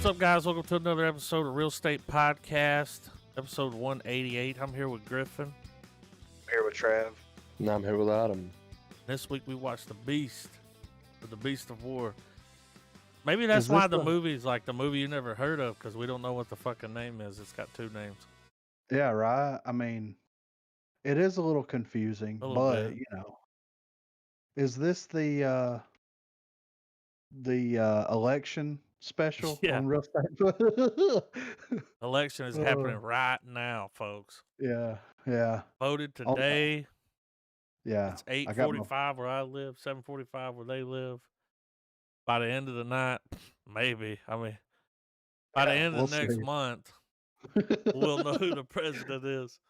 up, guys? Welcome to another episode of Real Estate Podcast, episode 188. I'm here with Griffin. I'm here with Trav. And I'm here with Adam. This week we watched The Beast, or The Beast of War. Maybe that's why the movie's like the movie you never heard of, because we don't know what the fucking name is. It's got two names. Yeah, right. I mean, it is a little confusing, but you know, is this the election special on Real Estate? Election is happening right now, folks. Yeah. Voted today. Yeah. It's 8:45 where I live, 7:45 where they live. By the end of the night, maybe. I mean, by the end of the next month, we'll know who the president is.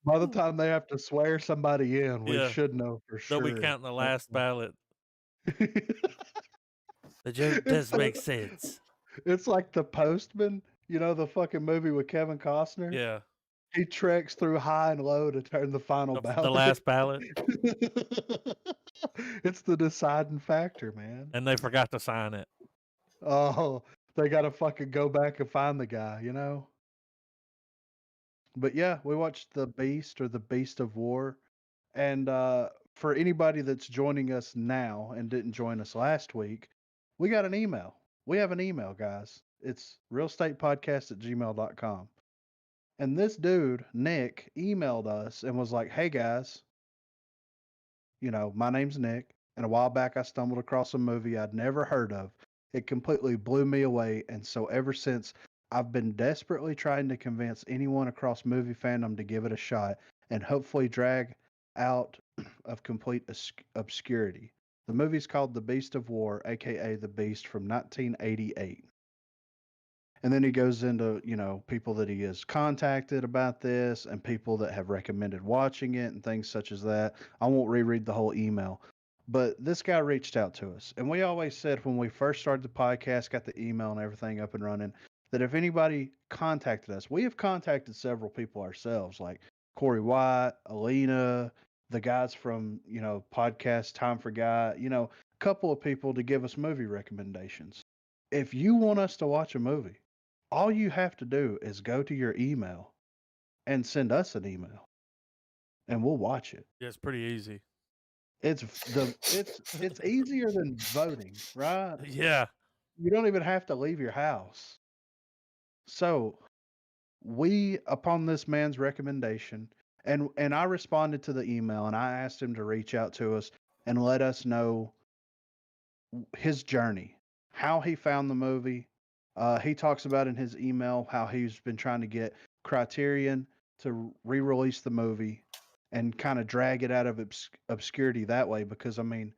By the time they have to swear somebody in, we should know for sure. They'll be counting the last ballot. The joke does make sense. It's like The Postman, you know, the fucking movie with Kevin Costner? Yeah. He treks through high and low to turn the final ballot. The last ballot. It's the deciding factor, man. And they forgot to sign it. Oh, they got to fucking go back and find the guy, you know? But yeah, we watched The Beast, or The Beast of War. And for anybody that's joining us now and didn't join us last week, we got an email. We have an email, guys. It's realestatepodcast@gmail.com. And this dude, Nick, emailed us and was like, hey, guys, you know, my name's Nick. And a while back, I stumbled across a movie I'd never heard of. It completely blew me away. And so ever since, I've been desperately trying to convince anyone across movie fandom to give it a shot and hopefully drag out of complete obscurity. The movie's called The Beast of War, a.k.a. The Beast, from 1988. And then he goes into, you know, people that he has contacted about this and people that have recommended watching it and things such as that. I won't reread the whole email. But this guy reached out to us. And we always said when we first started the podcast, got the email and everything up and running, that if anybody contacted us, we have contacted several people ourselves, like Corey White, Alina, the guys from, you know, podcast Time for Guy, you know, a couple of people to give us movie recommendations. If you want us to watch a movie, all you have to do is go to your email and send us an email, and we'll watch it. Yeah, it's pretty easy. It's easier than voting, right? Yeah. You don't even have to leave your house. So we, upon this man's recommendation, and I responded to the email and I asked him to reach out to us and let us know his journey, how he found the movie. He talks about in his email how he's been trying to get Criterion to re-release the movie and kind of drag it out of obscurity that way, because, I mean,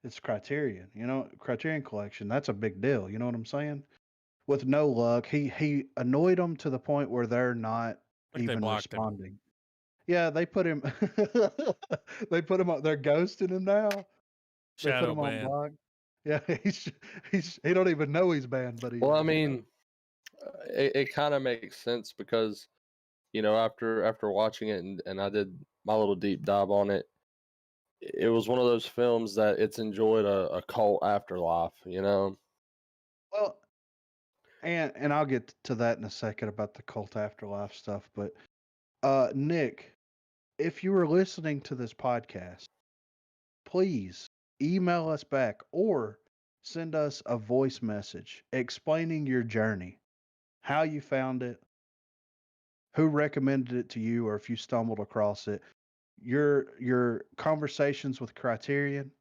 it's Criterion, you know, Criterion Collection. That's a big deal. You know what I'm saying? With no luck, he annoyed them to the point where they're not even responding. Yeah, they put him. They put him up. They're ghosting him now. Shadow they put him ban. on block. Yeah, he don't even know he's banned, but well, I mean, it kind of makes sense because, you know, after watching it and I did my little deep dive on it, it was one of those films that it's enjoyed a cult afterlife, you know. Well, and I'll get to that in a second about the cult afterlife stuff, but Nick, if you were listening to this podcast, please email us back or send us a voice message explaining your journey, how you found it, who recommended it to you, or if you stumbled across it, your conversations with Criterion,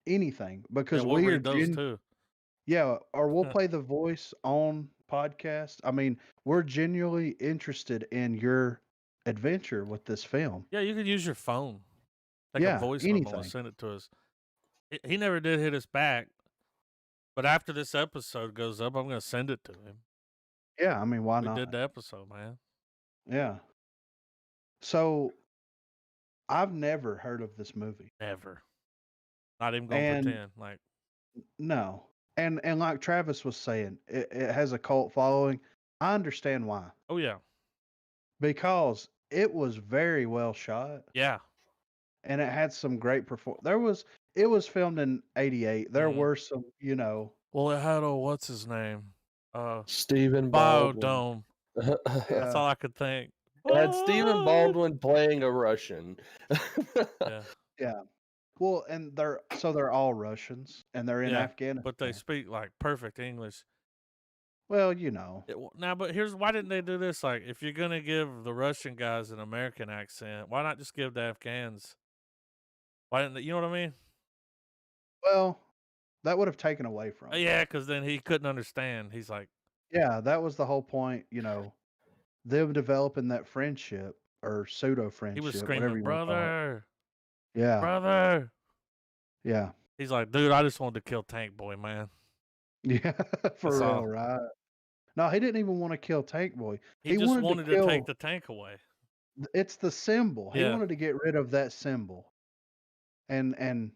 anything, because we'll we read are those too. Yeah, or we'll play the voice on podcast. I mean, we're genuinely interested in your adventure with this film. Yeah, you could use your phone. Take a voice memo and send it to us. He never did hit us back, but after this episode goes up, I'm going to send it to him. Yeah, I mean, why not? We did the episode, man. Yeah. So, I've never heard of this movie. Never. Not even going to pretend. Like, no. And like Travis was saying, it has a cult following. I understand why. Oh, yeah. Because it was very well shot. Yeah. And it had some great performance. It was filmed in 88. There were some, you know. Well, it had what's his name? Stephen Baldwin. Biodome. That's Yeah. all I could think. It had Stephen Baldwin playing a Russian. Yeah. Yeah. Well, and they're all Russians, and they're in Yeah, Afghanistan. but they speak like perfect English. Well, you know. Now, but here's why didn't they do this? Like, if you're gonna give the Russian guys an American accent, why not just give the Afghans? Why didn't they, you know what I mean? Well, that would have taken away from it. Yeah, because then he couldn't understand. He's like, Yeah, that was the whole point, you know, them developing that friendship or pseudo friendship. he was whatever screaming, you wanna call it. brother, Yeah. brother. Yeah. He's like, dude, I just wanted to kill Tank Boy, man. Yeah. For That's real, all. right? No, he didn't even want to kill Tank Boy. He just wanted to take kill. the tank away. It's the symbol. He Yeah. wanted to get rid of that symbol, and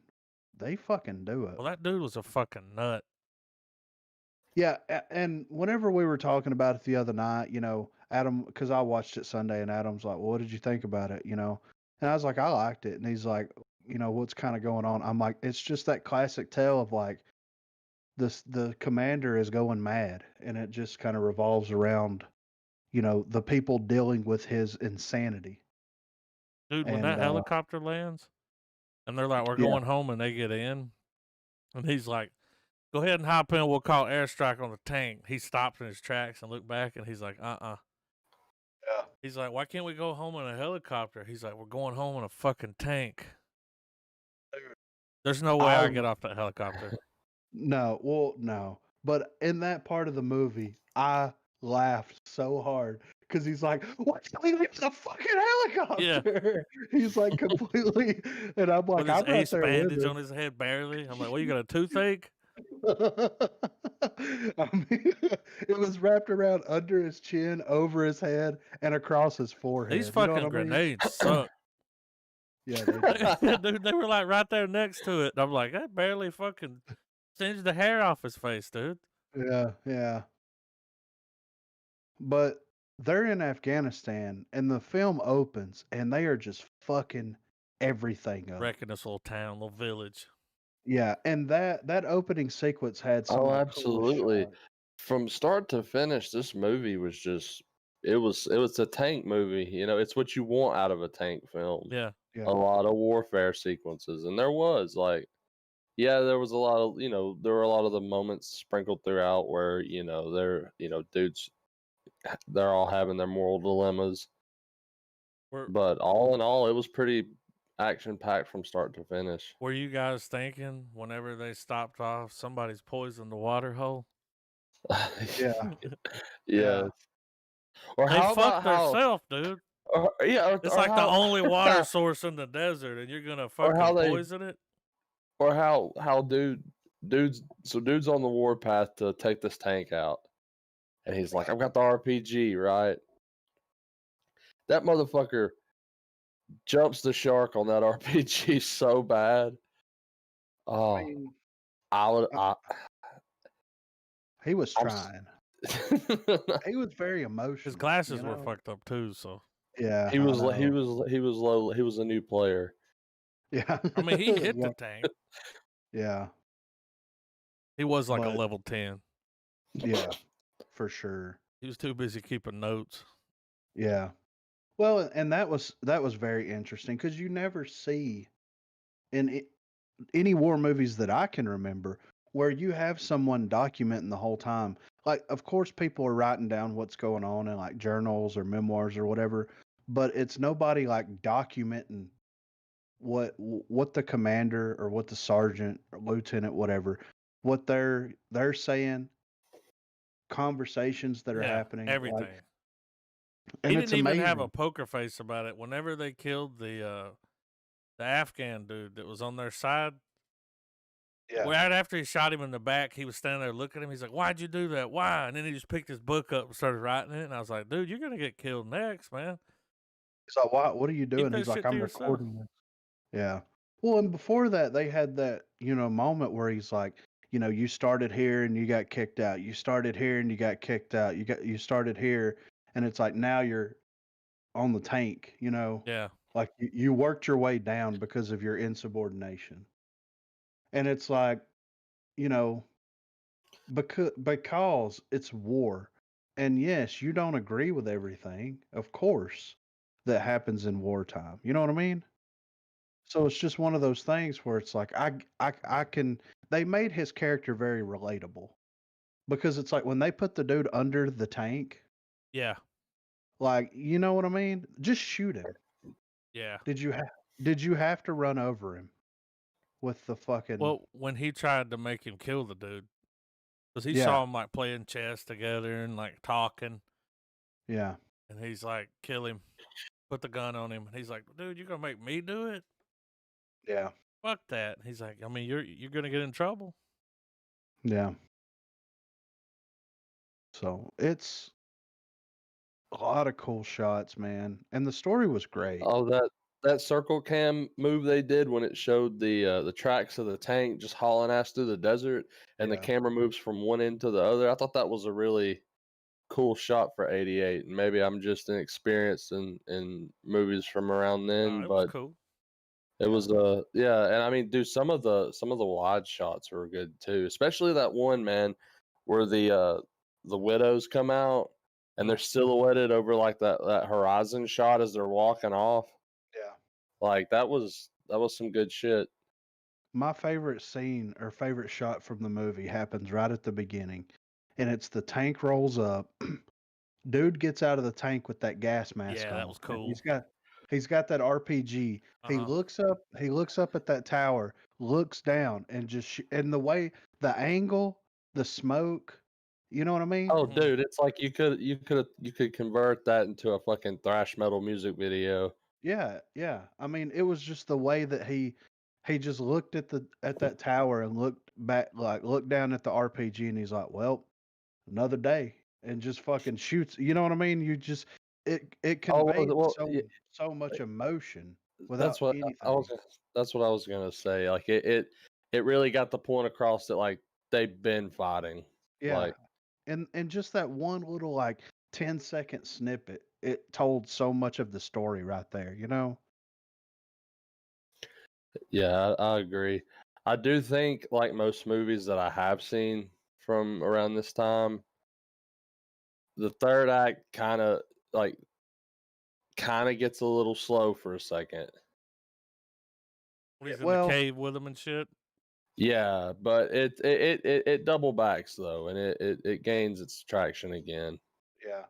they fucking do it. Well, that dude was a fucking nut. Yeah, and whenever we were talking about it the other night, you know, Adam, because I watched it Sunday, and Adam's like, well, "What did you think about it?" You know, and I was like, "I liked it," and he's like, "You know, what's kind of going on?" I'm like, "It's just that classic tale of like the commander is going mad, and it just kind of revolves around, you know, the people dealing with his insanity." Dude, when And that helicopter lands and they're like, we're Yeah. going home, and they get in, and he's like, go ahead and hop in, we'll call airstrike on the tank. He stops in his tracks and look back, and he's like, Yeah. He's like, why can't we go home in a helicopter? He's like, we're going home in a fucking tank. There's no way I get off that helicopter. No, well, no. But in that part of the movie, I laughed so hard because he's like, "What's going on with the fucking helicopter?" He's like completely, and I'm like, With his "I'm right ace there bandage with on his head, barely. I'm like, well, you got a toothache? him." I mean, it was wrapped around under his chin, over his head, and across his forehead. These You know fucking what I mean? grenades suck. Yeah, they do. Dude, they were like right there next to it. And I'm like, that barely fucking singed the hair off his face, dude. Yeah, yeah. But they're in Afghanistan, and the film opens, and they are just fucking everything up. Wrecking this little town, little village. Yeah, and that opening sequence had some. Oh, of the coolest absolutely. shots. From start to finish, this movie was just it was a tank movie. You know, it's what you want out of a tank film. Yeah. Yeah, A lot of warfare sequences, and there was like, yeah, there was a lot of, you know, there were a lot of the moments sprinkled throughout where, you know, dudes, they're all having their moral dilemmas. But all in all, it was pretty action packed from start to finish. Were you guys thinking whenever they stopped off, somebody's poisoned the water hole? yeah, Yeah. Or They how fucked about how? themselves, dude. It's Or like the how, only water source in the desert, and you're gonna fucking how they- poison it? or how dudes on the warpath to take this tank out, and he's like, I've got the RPG, right? That motherfucker jumps the shark on that RPG so bad. Oh, I mean, he was I'm trying. He was very emotional. His glasses you were know? fucked up too, so Yeah, he I was know. he was a new player. Yeah, I mean, he hit the tank. Yeah, He was like But- a level 10. yeah, for sure. He was too busy keeping notes. Yeah. Well, and that was very interesting because you never see in any war movies that I can remember where you have someone documenting the whole time. Like, of course, people are writing down what's going on in like journals or memoirs or whatever, but it's nobody like documenting what the commander or what the sergeant or lieutenant, whatever, what they're saying, conversations that are happening, like- everything. and He it's didn't even amazing. have a poker face about it. Whenever they killed the Afghan dude that was on their side, Yeah. right after he shot him in the back, he was standing there looking at him. He's like, "Why'd you do that? Why?" And then he just picked his book up and started writing it. And I was like, "Dude, you're gonna get killed next, man." He's like, what are you doing? that He's shit like, to I'm yourself." recording this. Yeah. Well, and before that, they had that, moment where he's like, you started here and you got kicked out. You started here and you got kicked out. You started here, and it's like now you're on the tank. Yeah. Like you worked your way down because of your insubordination. And it's like, because it's war. And yes, you don't agree with everything, of course, that happens in wartime. You know what I mean? So it's just one of those things where it's like I can they made his character very relatable because it's like when they put the dude under the tank, Yeah. like you know what I mean? Just shoot him. Yeah. Did you have to run over him with the fucking Well, when he tried to make him kill the dude, because he yeah, saw him like playing chess together and like talking, yeah. and he's like, "Kill him, put the gun on him." And he's like, "Dude, you're gonna make me do it? Yeah. Fuck that." He's like, "I mean, you're gonna get in trouble." Yeah. So it's a lot of cool shots, man. And the story was great. Oh, that circle cam move they did when it showed the tracks of the tank just hauling ass through the desert, and the Yeah. camera moves from one end to the other. I thought that was a really cool shot for '88, and maybe I'm just inexperienced in movies from around then, It was but cool. it was yeah, and I mean, dude, some of the wide shots were good too, especially that one, man, where the widows come out and they're silhouetted over like that horizon shot as they're walking off. Yeah. Like that was some good shit. My favorite scene or favorite shot from the movie happens right at the beginning. And it's the tank rolls up. Dude gets out of the tank with that gas mask Yeah, on. that was And cool. he's got that RPG. He looks up at that tower, looks down and and the way the angle, the smoke, you know what I mean? Oh, dude, it's like you could convert that into a fucking thrash metal music video. Yeah, yeah. I mean, it was just the way that he just looked at that tower and looked back, like looked down at the RPG, and he's like, "Well, another day," and just fucking shoots. You know what I mean? You just it Oh, conveyed yeah, so much emotion that's without what I was. anything. That's what I was gonna say. Like it really got the point across that like they've been fighting. Yeah, Like and just that one little like 10-second snippet, it told so much of the story right there. You know? yeah, I agree. I do think like most movies that I have seen from around this time, the third act kind of gets a little slow for a second. When he's in the Well, cave with him and shit. Yeah, but it double backs though, and it gains its traction again. yeah.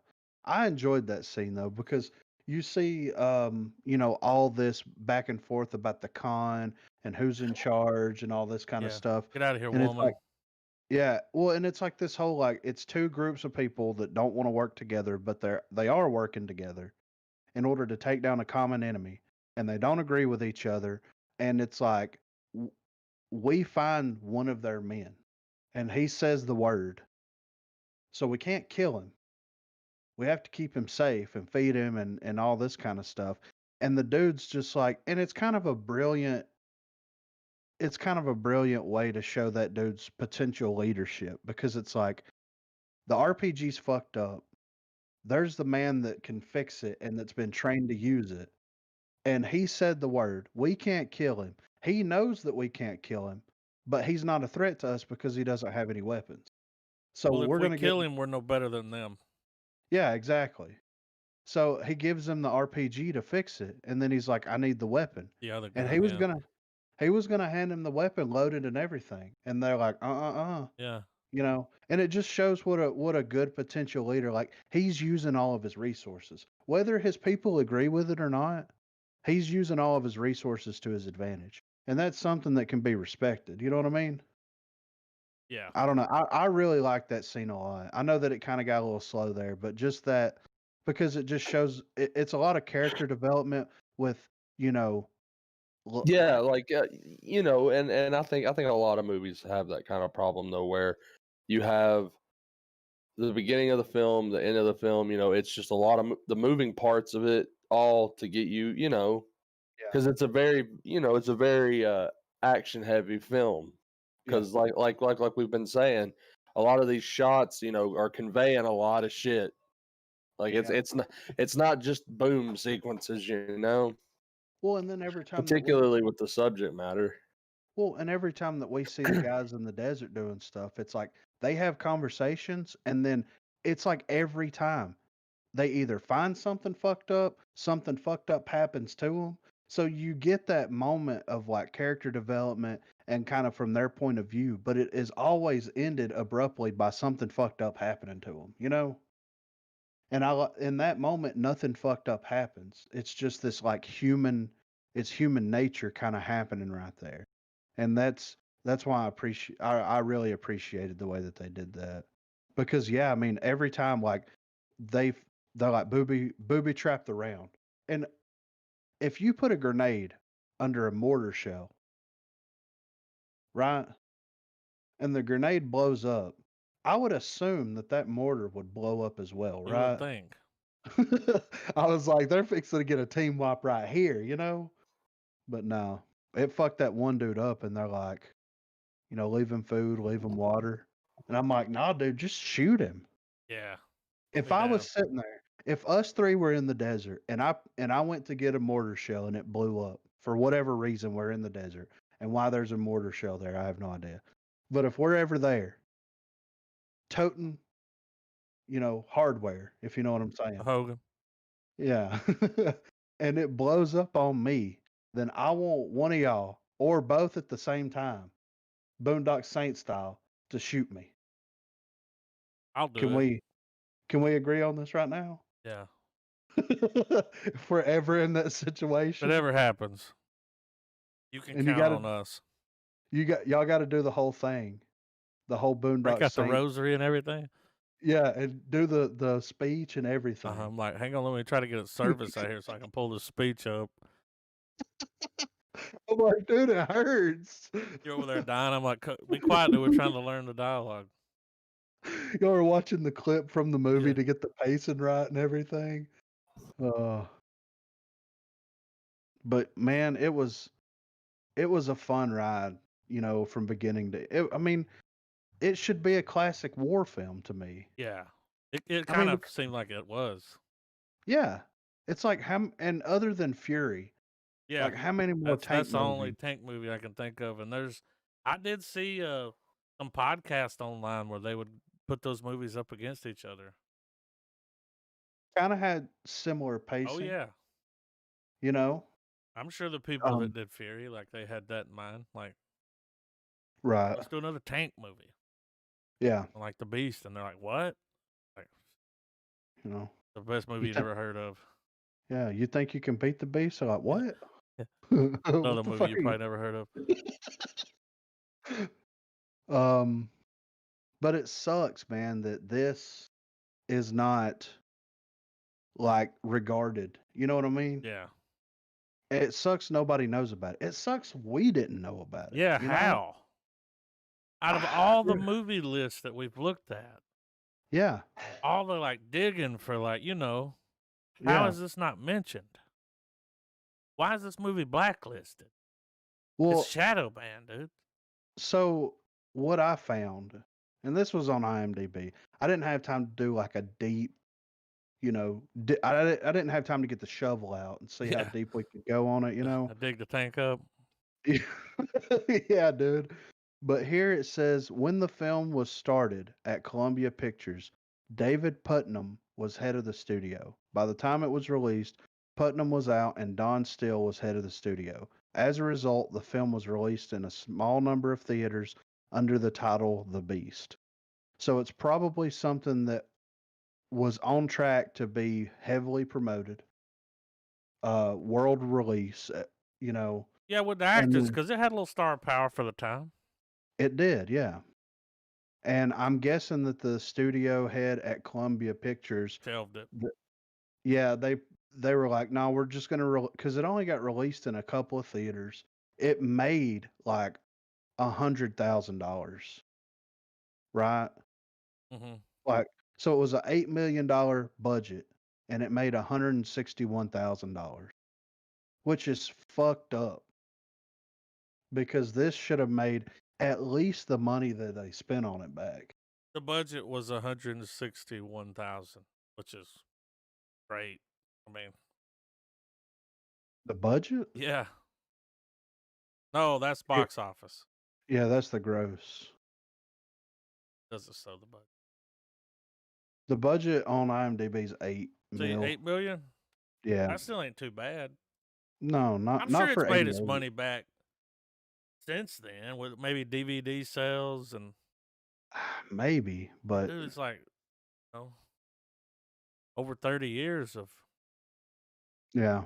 I enjoyed that scene though because you see you know, all this back and forth about the con and who's in charge and all this kind of Yeah. stuff. Get out of here, And it's like woman. yeah, well, and it's like this whole like it's two groups of people that don't want to work together, but they are working together in order to take down a common enemy, and they don't agree with each other. And it's like we find one of their men, and he says the word, so we can't kill him. We have to keep him safe and feed him and all this kind of stuff. And the dude's just like, and it's kind of a brilliant way to show that dude's potential leadership because it's like the RPG's fucked up. There's the man that can fix it and that's been trained to use it. And he said the word. We can't kill him. He knows that we can't kill him, but he's not a threat to us because he doesn't have any weapons. So Well, if we're we gonna get kill him, we're no better than them. yeah, exactly. So he gives him the RPG to fix it, and then he's like, "I need the weapon." The other And gun, yeah. he was gonna hand him the weapon loaded and everything, and they're like, Yeah. you know. And it just shows what a good potential leader. Like he's using all of his resources, whether his people agree with it or not. He's using all of his resources to his advantage, and that's something that can be respected. You know what I mean? Yeah. I don't know. I really like that scene a lot. I know that it kind of got a little slow there, but just that because it just shows it's a lot of character development with you know. Yeah, like you know, and I think a lot of movies have that kind of problem though, where you have the beginning of the film, the end of the film. You know, it's just a lot of the moving parts of it all to get you, you know, Yeah. because it's a very, you know, it's a very action heavy film. Yeah. Because like we've been saying, a lot of these shots, you know, are conveying a lot of shit. Like Yeah. it's not just boom sequences, you know, Well, and then every time that we particularly with the subject matter. Well, and every time that we see the guys in the desert doing stuff, it's like they have conversations, and then it's like every time they either find something fucked up happens to them. So you get that moment of like character development and kind of from their point of view, but it is always ended abruptly by something fucked up happening to them, you know? And in that moment, nothing fucked up happens. It's just this like it's human nature kind of happening right there. And that's why I really appreciated the way that they did that. Because yeah, I mean, every time like they they're like booby trap the round. And if you put a grenade under a mortar shell, right? And the grenade blows up, I would assume that that mortar would blow up as well, You would right? think. I was like, they're fixing to get a team wipe right here, you know? But no, it fucked that one dude up, and they're like, leave him food, leave him water. And I'm like, nah, dude, just shoot him. Yeah. Put If me I was down. sitting there, if us three were in the desert and I went to get a mortar shell and it blew up for whatever reason, we're in the desert. And why there's a mortar shell there, I have no idea. But if we're ever there, toting, hardware, if you know what I'm saying. Hogan. Yeah. And it blows up on me, then I want one of y'all or both at the same time, Boondock Saint style, to shoot me. I'll do Can it. we agree on this right now? Yeah. If we're ever in that If it situation, ever happens, you can and count on us. y'all got to do the whole thing, the whole Break Boondock out the Saint. rosary and everything. Yeah, and do the speech and everything. I'm like, hang on, let me try to get a service out here so I can pull this speech up. I'm like, dude, it hurts. You're over there dying. I'm like, be quiet, dude. We're trying to learn the dialogue. Y'all are watching the clip from the movie Yeah. to get the pacing right and everything. But man, it was a fun ride, from beginning to. I mean, it should be a classic war film to me. Yeah. It I kind mean, of seemed like it was. yeah, it's like and other than Fury, Yeah. like how many more tank That's the only movies? tank movie I can think of. And I did see some podcast online where they would put those movies up against each other. Kind of had similar Oh pacing, yeah. you know. I'm sure the people that did Fury, like they had that in mind. Like, Right. let's do another tank movie. Yeah. Like The Beast, and they're like, what? Like, the best movie you never heard of. Yeah, you think you can beat the Beast? They're like, what? Yeah. What Another the movie fuck you are probably never heard of? But it sucks, man, that this is not like regarded. You know what I mean? Yeah. It sucks nobody knows about it. It sucks we didn't know about it. Yeah, you know? how? Out of all the movie lists that we've looked at, Yeah. all the like digging for like, how Yeah. is this not mentioned? Why is this movie blacklisted? Well, It's shadow banned, dude. so what I found, and this was on IMDb, I didn't have time to do like a deep, I didn't have time to get the shovel out and see how deep we could go on it, I dig the tank up. Yeah, dude. But here it says when the film was started at Columbia Pictures, David Putnam was head of the studio. By the time it was released, Putnam was out and Don Steele was head of the studio. As a result, the film was released in a small number of theaters under the title The Beast. So it's probably something that was on track to be heavily promoted, world release, Yeah, with the and actors, because it had a little star power for the time. it did, yeah. And I'm guessing that the studio head at Columbia Pictures, Shelved it. yeah, they were like, no, we're just gonna because it only got released in a couple of theaters. It made like $100,000, right? Mm-hmm. Like, so it was a $8 million budget, and it made $161,000, which is fucked up because this should have made at least the money that they spent on it back. The budget was $161,000, which is great. I mean, The budget? yeah. No, that's box office. Yeah, that's the gross. Doesn't show the budget. The budget on IMDb is 8 See, mil. 8 million? Yeah. That still ain't too bad. No, I'm not sure for it's made 8 its million. money back since then with maybe DVD sales and Maybe, but dude, it's like, you know, over 30 years of. yeah.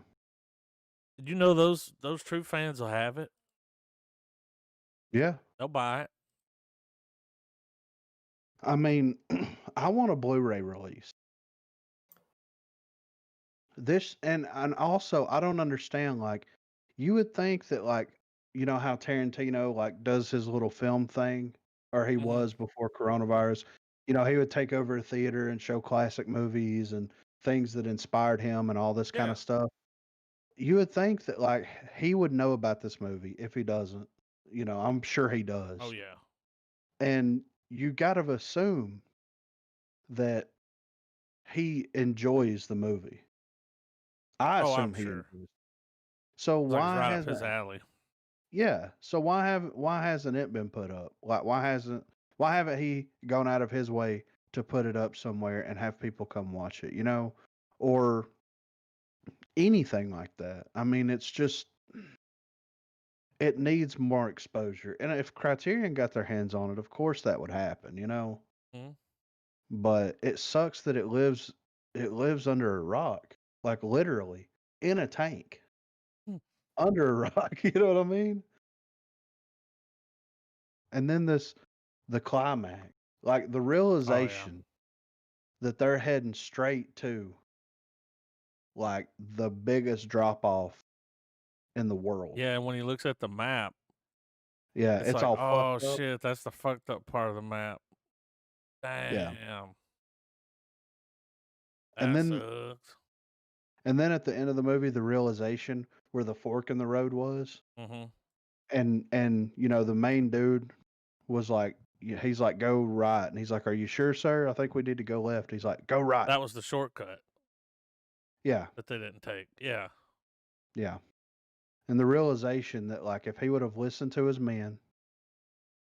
Did you know those true fans will have it? Yeah. They'll buy it. I mean, I want a Blu-ray release. This and also I don't understand, like, you would think that, like, you know how Tarantino like does his little film thing, or he was before coronavirus. You know, he would take over a theater and show classic movies and things that inspired him and all this kind Yeah. of stuff. You would think that like he would know about this movie. If he doesn't, you know, I'm sure he does. Oh yeah. And you gotta assume that he enjoys the movie. I Oh, assume I'm he sure. enjoys. So It's like it's why right up his hasn't alley. yeah? So why hasn't it been put up? Like why haven't he gone out of his way to put it up somewhere and have people come watch it? You know, or anything like that. I mean, it's just it needs more exposure. And if Criterion got their hands on it, of course that would happen. You know, Mhm. but it sucks that it lives under a rock, like literally in a tank Hmm. under a rock. You know what I mean? And then the climax, like the Oh yeah. realization that they're heading straight to like the biggest drop off in the world. Yeah, and when he looks at the map, Yeah, it's it's like, all oh fucked up. shit, that's the fucked up part of the map. Yeah. Damn. And That then sucks. at the end of the movie, the realization where the fork in the road was, Mhm. and you know the main dude was like, he's like, go right, and he's like, are you sure, sir? I think we need to go left. He's like, go right. That was the shortcut Yeah, that they didn't take. Yeah. yeah. And the realization that like if he would have listened to his men,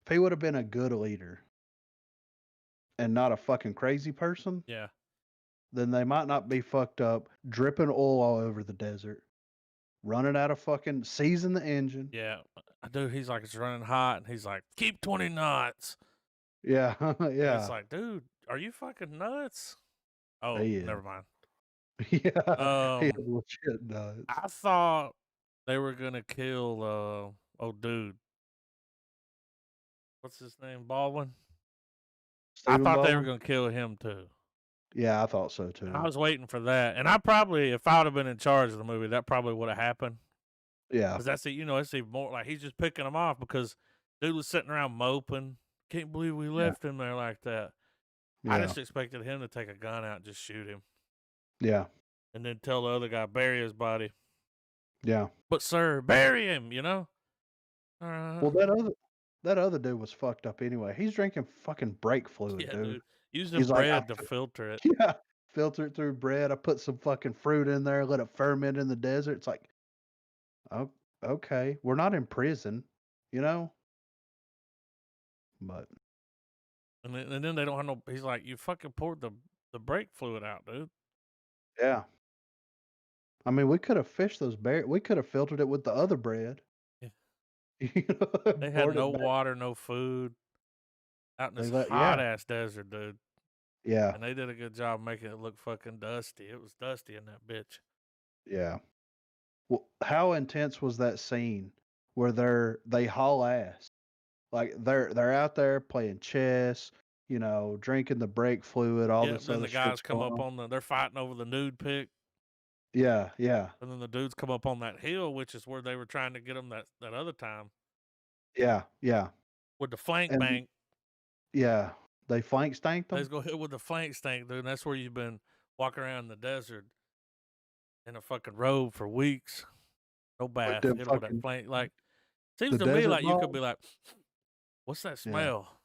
if he would have been a good leader and not a fucking crazy person, Yeah. then they might not be fucked up, dripping oil all over the desert, running out of fucking seizing the engine. Yeah. Dude, he's like, it's running hot, and he's like, keep 20 knots. Yeah, And yeah. it's like, dude, are you fucking nuts? Oh, He is. never mind. Yeah, he is legit nuts. I thought they were gonna kill dude. What's his name? Baldwin? Stephen I thought they were Baldwin? gonna kill him too. Yeah, I thought so too. And I was waiting for that. And I probably, if I would have been in charge of the movie, that probably would have happened. Yeah, Because that's it's even more like he's just picking them off because dude was sitting around moping. Can't believe we left him there like that. I yeah, just expected him to take a gun out and just shoot him. yeah, And then tell the other guy, bury his body. yeah. But sir, bury him, you know? Well, that other dude was fucked up anyway. He's drinking fucking brake fluid, yeah, dude. dude. Using He's like, bread to filter it. yeah, filter it through bread. I put some fucking fruit in there, let it ferment in the desert. It's like, oh, okay, we're not in prison, you know. But And then they don't have no. He's like, you fucking poured the brake fluid out, dude. yeah, I mean, we could have fished those berries. We could have filtered it with the other bread. Yeah. You know, They had poured it no back. water, no food, out in They this let- hot yeah. ass desert, dude. Yeah, And they did a good job making it look fucking dusty. It was dusty in that bitch. yeah. Well, how intense was that scene where they haul ass? Like they're out there playing chess, you know, drinking the brake fluid, all Yeah, this then other the guys shit's come going up on. they're fighting over the nude pic. Yeah, yeah, And then the dudes come up on that hill, which is where they were trying to get them that other time yeah, yeah. with the flank And bank. yeah, they flank stanked Let's them. go hit with the flank stank, dude. And that's where you've been walking around the desert in a fucking robe for weeks. No bath. them Hit 'em with that fucking flank. Like, seems the to me desert like you could balls. be like, what's that Yeah. smell?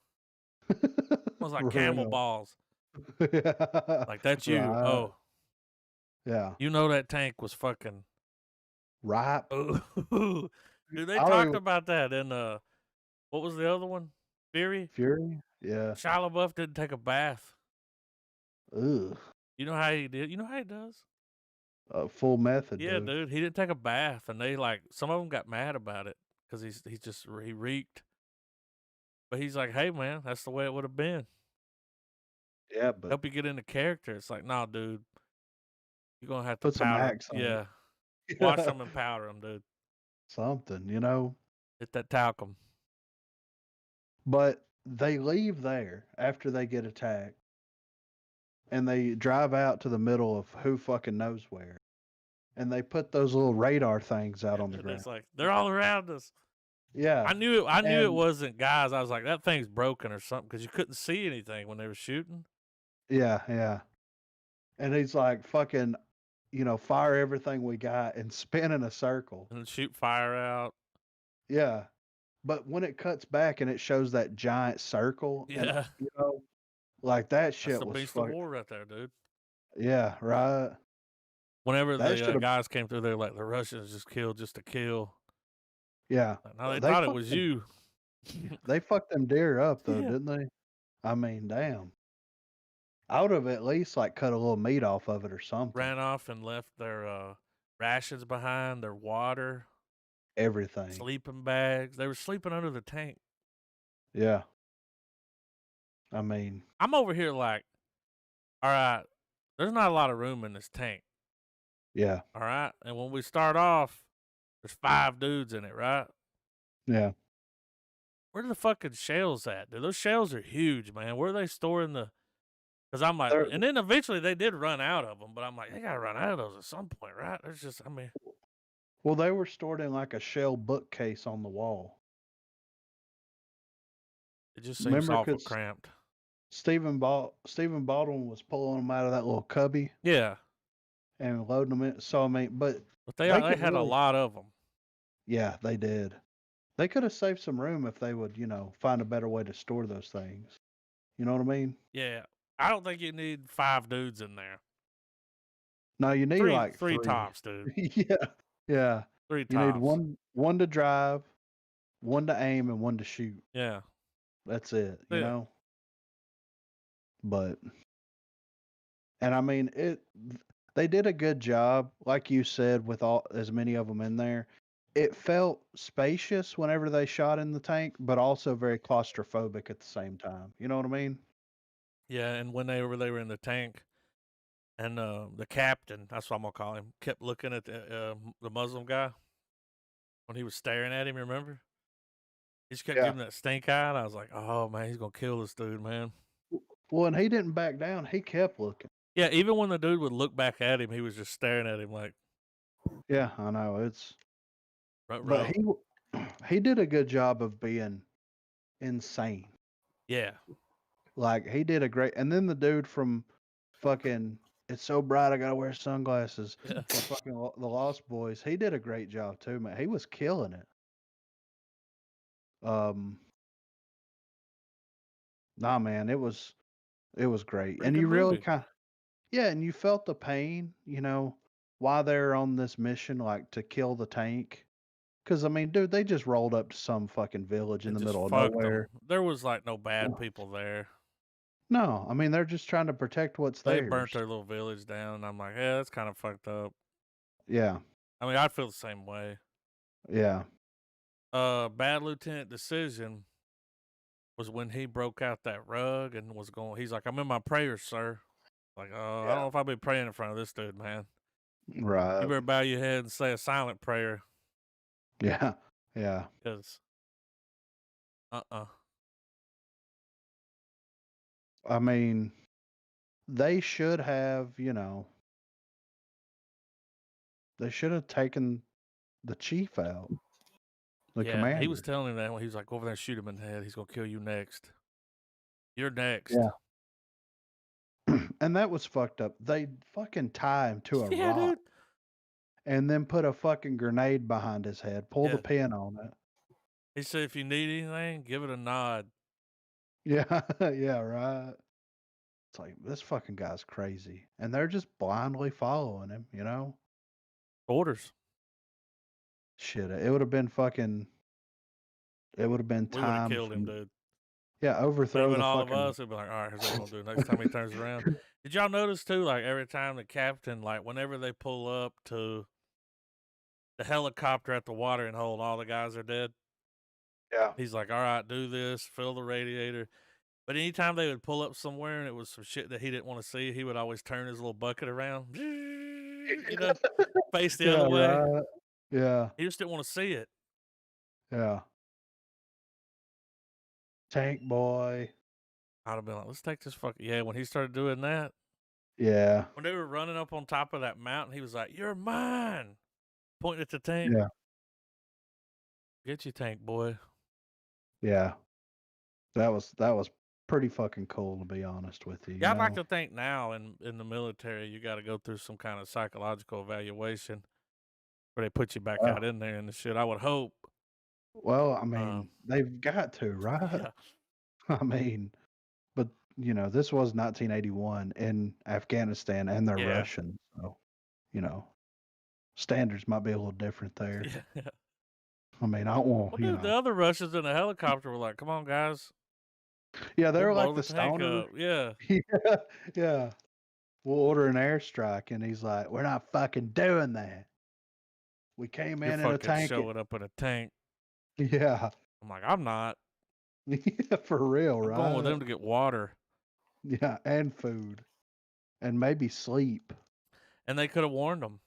Smells like For camel real. balls. Yeah. Like, that's you. Right. Oh, Yeah. you know that tank was fucking. Ripe. Ooh, Dude, they I don't talked even about that in what was the other one? Fury. Fury. Yeah. Shia LaBeouf didn't take a bath. Ugh. You know how he did? You know how he does? Full method, Yeah, dude. dude. He didn't take a bath, and they some of them got mad about it because he reeked. But he's like, hey man, that's the way it would have been. Yeah, but Help you get into character. It's like, nah, dude, you're gonna have to put some powder 'em. axe on Yeah, it. wash them and powder them, dude. Something, you know. Hit that talcum. But they leave there after they get attacked, and they drive out to the middle of who fucking knows where, and they put those little radar things out on the And ground. it's like they're all around us. Yeah, I knew it and wasn't guys. I was like, that thing's broken or something because you couldn't see anything when they were shooting. yeah. And he's like, fucking, fire everything we got and spin in a circle. And then shoot fire out. Yeah. But when it cuts back and it shows that giant circle, and Yeah, like that that's shit the was beast of war right there, dude. Yeah, right. Whenever That the should have. guys came through, they're like, the Russians just killed just to kill. Yeah. Like, no, they They thought it fucked was them. you. They fucked them deer up though, Yeah. didn't they? I mean, damn. I would have at least like cut a little meat off of it or something. Ran off and left their rations behind, their water, Everything. sleeping bags. They were sleeping under the tank. Yeah. I mean, I'm over here like, all right, there's not a lot of room in this tank. yeah. All right. And when we start off, there's 5 dudes in it, right? Yeah. Where are the fucking shells at? Dude, those shells are huge, man. Where are they storing the? Because I'm like, They're- and then eventually they did run out of them, but I'm like, they gotta run out of those at some point, right? There's just, I mean, Well, they were stored in like a shell bookcase on the wall. it just seems Remember, awful because cramped. Stephen Baldwin was pulling them out of that little cubby Yeah, and loading them in. So I mean, but but they could had a really, lot of them. yeah, they did. They could have saved some room if they would, find a better way to store those things. You know what I mean? Yeah, I don't think you need 5 dudes in there. No, you need like three three. tops, dude. Yeah. 3 You need tops. one to drive, one to aim, and one to shoot. Yeah, That's it. Yeah. You know. But, and I mean they did a good job, like you said, with as many of them in there. It felt spacious whenever they shot in the tank, but also very claustrophobic at the same time. You know what I mean? yeah. And when they were in the tank, and the captain, that's what I'm gonna call him, kept looking at the Muslim guy when he was staring at him. Remember? He just kept Yeah. giving that stink eye, and I was like, oh man, he's gonna kill this dude, man. Well, and he didn't back down. He kept looking. Yeah, even when the dude would look back at him, he was just staring at him like, Yeah, I know it's. "Ruh-roh." But he did a good job of being insane. Yeah, Like he did a great. And then the dude from fucking It's So Bright I Gotta Wear Sunglasses. yeah. Or fucking the Lost Boys. He did a great job too, man. He was killing it. Nah, man, it was great. Pretty And good you really movie. and you felt the pain, while they're on this mission, like to kill the tank. Because I mean, dude, they just rolled up to some fucking village in It the just middle of fucked nowhere. them. There was like no bad people there. No, I mean they're just trying to protect what's They theirs. burnt their little village down, and I'm like, yeah, that's kind of fucked up. Yeah, I mean, I feel the same way. yeah, Bad Lieutenant Decision was when he broke out that rug and was going. He's like, I'm in my prayers, sir. Like, I don't know if I'll be praying in front of this dude, man. You right. better bow your head and say a silent prayer, Yeah, yeah. because I mean, they should have, they should have taken the chief out, the yeah, commander. he was telling him that when he was like, go over there and shoot him in the head. He's gonna kill you next. You're next. Yeah. And that was fucked up. They fucking tie him to a Yeah, rock dude. and then put a fucking grenade behind his head, pull the Yeah. pin on it. He said, if you need anything, give it a nod. Yeah, yeah, right. It's like, this fucking guy's crazy. And they're just blindly following him, Orders. shit, it would have been fucking. It would have been We would have time killed him, from dude. yeah, Would have overthrow been the all of fucking. us. It'd be like, all right, here's what we're gonna do next time he turns around. Did y'all notice too? Like every time the captain, like whenever they pull up to the helicopter at the watering hole, and all the guys are dead. Yeah. He's like, all right, do this, fill the radiator. But anytime they would pull up somewhere and it was some shit that he didn't want to see, he would always turn his little bucket around, you know, face the other way. Right. Yeah. He just didn't want to see it. Yeah. Tank boy. I'd have been like, let's take this fucking. Yeah, when he started doing that, Yeah. when they were running up on top of that mountain, he was like, you're mine. Pointing at the tank. Yeah. Get you, tank boy. Yeah. That was pretty fucking cool, to be honest with you. Yeah, I'd you like know? to think now in the military, you got to go through some kind of psychological evaluation where they put you back out in there and the shit. I would hope. Well, I mean, they've got to, right? Yeah. I mean, but you know, this was 1981 in Afghanistan, and they're Yeah. Russian, so you know, standards might be a little different there. Yeah. I mean, I won't. Well, You dude, know, the other Russians in the helicopter were like, come on, guys. yeah, they We'll were blow like the tank stoner. up. Yeah. Yeah, yeah. We'll order an airstrike, and he's like, "We're not fucking doing that. We came You're in a fucking tank." showing up in a tank. Yeah, I'm like, I'm not. yeah, for real, I'm right? going with them to get water. Yeah, and food, and maybe sleep. And they could have warned them.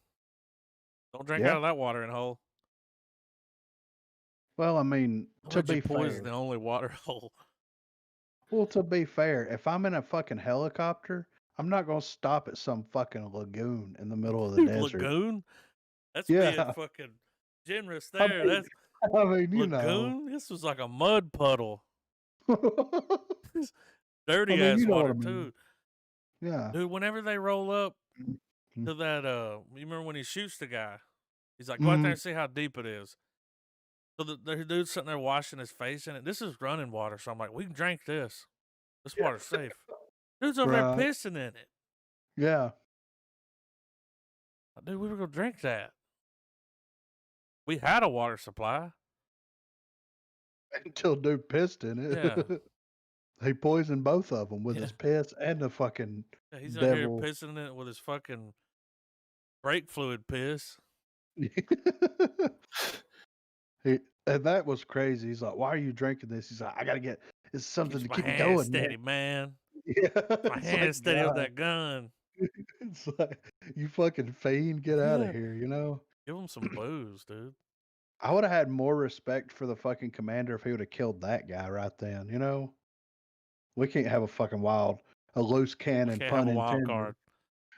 Don't drink Yeah. out of that watering hole. Well, I mean, to be poison fair, the only water hole. well, to be fair, if I'm in a fucking helicopter, I'm not gonna stop at some fucking lagoon in the middle of the Dude, desert. lagoon? That's Yeah. being fucking generous I there. mean, That's I mean, you lagoon? This was like a mud puddle. know. Dirty I mean, ass you know what water I mean. too. Yeah. Dude, whenever they roll up Mhm. to that you remember when he shoots the guy? He's like, go out there and see how deep it is. So the dude's sitting there washing his face in it. This is running water, so I'm like, we can drink this. This water's safe. Dude's over Right. there pissing in it. Yeah. Like, dude, we were gonna drink that. We had a water supply. Until dude pissed in it. Yeah. He poisoned both of them with Yeah. his piss and the fucking Yeah, he's out here devil. pissing in it with his fucking brake fluid piss. And that was crazy. He's like, "Why are you drinking this?" He's like, "I gotta get it's something Keeps to my keep me hand going, steady, man." man. Yeah, My it's hand like, steady with God. that gun. It's like, you fucking fiend, get out Yeah. of here. You know. Give him some booze, dude. I would have had more respect for the fucking commander if he would have killed that guy right then. You know. We can't have a loose cannon, Can't pun have a wild intended. card.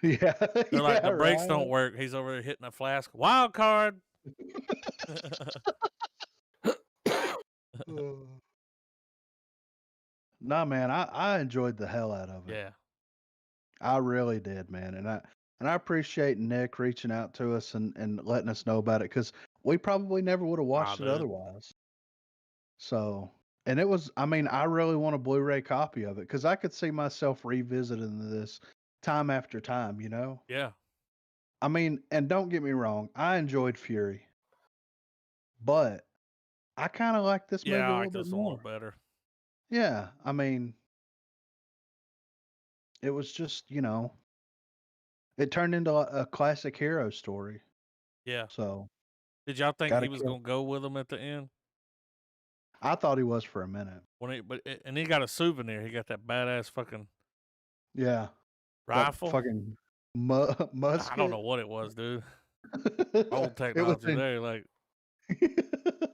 Yeah, They're like, yeah, the brakes right. don't work. He's over there hitting a flask. Wild card. Nah, man, I enjoyed the hell out of it. Yeah. I really did, man, and I appreciate Nick reaching out to us and letting us know about it because we probably never would have watched it dude. otherwise. So, and it was, I mean, I really want a Blu-ray copy of it because I could see myself revisiting this time after time. You know? Yeah. I mean, and don't get me wrong, I enjoyed Fury, but I kind of like this movie Yeah, a I little like bit this one a more. little better. Yeah, I mean, it was just, you know, it turned into a classic hero story. Yeah. So, Did y'all think Gotta he was kill- gonna go with him at the end? I thought he was for a minute. And he got a souvenir. He got that badass fucking Yeah. that rifle. fucking musket. I don't know what it was, dude. Old It was technology in- there. Like,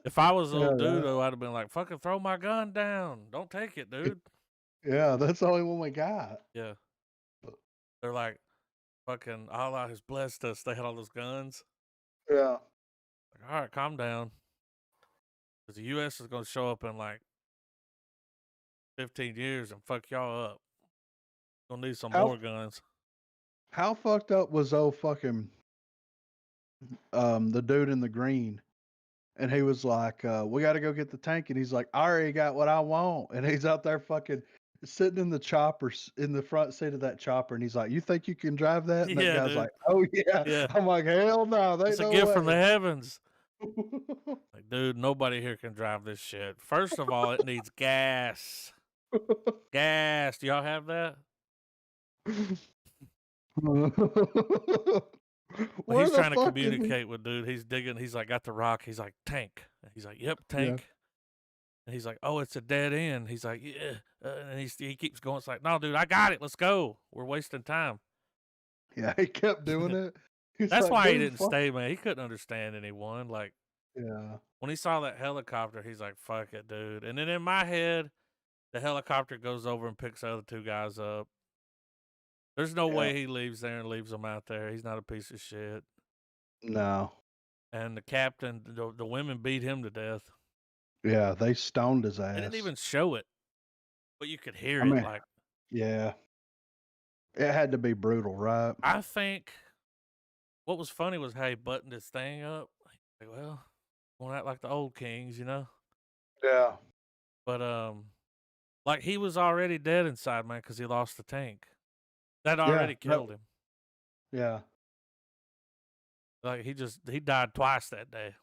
if I was a little Yeah, dude, though, I'd have been like, fucking throw my gun down. Don't take it, dude. yeah, that's the only one we got. Yeah. They're like, fucking Allah has blessed us. They had all those guns. Yeah. Like, all right, calm down. Because the U.S. is going to show up in like 15 years and fuck y'all up. Gonna need some How- more guns. How fucked up was old fucking the dude in the green? And he was like, we got to go get the tank. And he's like, I already got what I want. And he's out there fucking sitting in the chopper, in the front seat of that chopper. And he's like, you think you can drive that? And Yeah, that guy's dude. like, oh, yeah. Yeah. I'm like, hell no. They It's a no gift way. from the heavens. Like, dude, nobody here can drive this shit. First of all, it needs gas. Gas. Do y'all have that? Where He's the trying to fuck is he? communicate with dude. He's digging. He's like, got the rock. He's like, tank. He's like, yep, tank. And he's like, oh, it's a dead end. He's like, yeah. And he keeps going. It's like, no, dude, I got it. Let's go. We're wasting time. Yeah, he kept doing it. He's That's like, why he "Dude, didn't fuck." stay, man. He couldn't understand anyone. Like, Yeah. when he saw that helicopter, he's like, fuck it, dude. And then in my head, the helicopter goes over and picks the other two guys up. There's no way he leaves there and leaves them out there. He's not a piece of shit. No. And the captain, the women beat him to death. Yeah, they stoned his ass. They didn't even show it, but you could hear I it. mean, Like, yeah. It had to be brutal, right? I think what was funny was how he buttoned his thing up. Like, well, going out like the old kings, you know? Yeah. But, like, he was already dead inside, man, because he lost the tank. That already killed him. Yeah. Like, he died twice that day.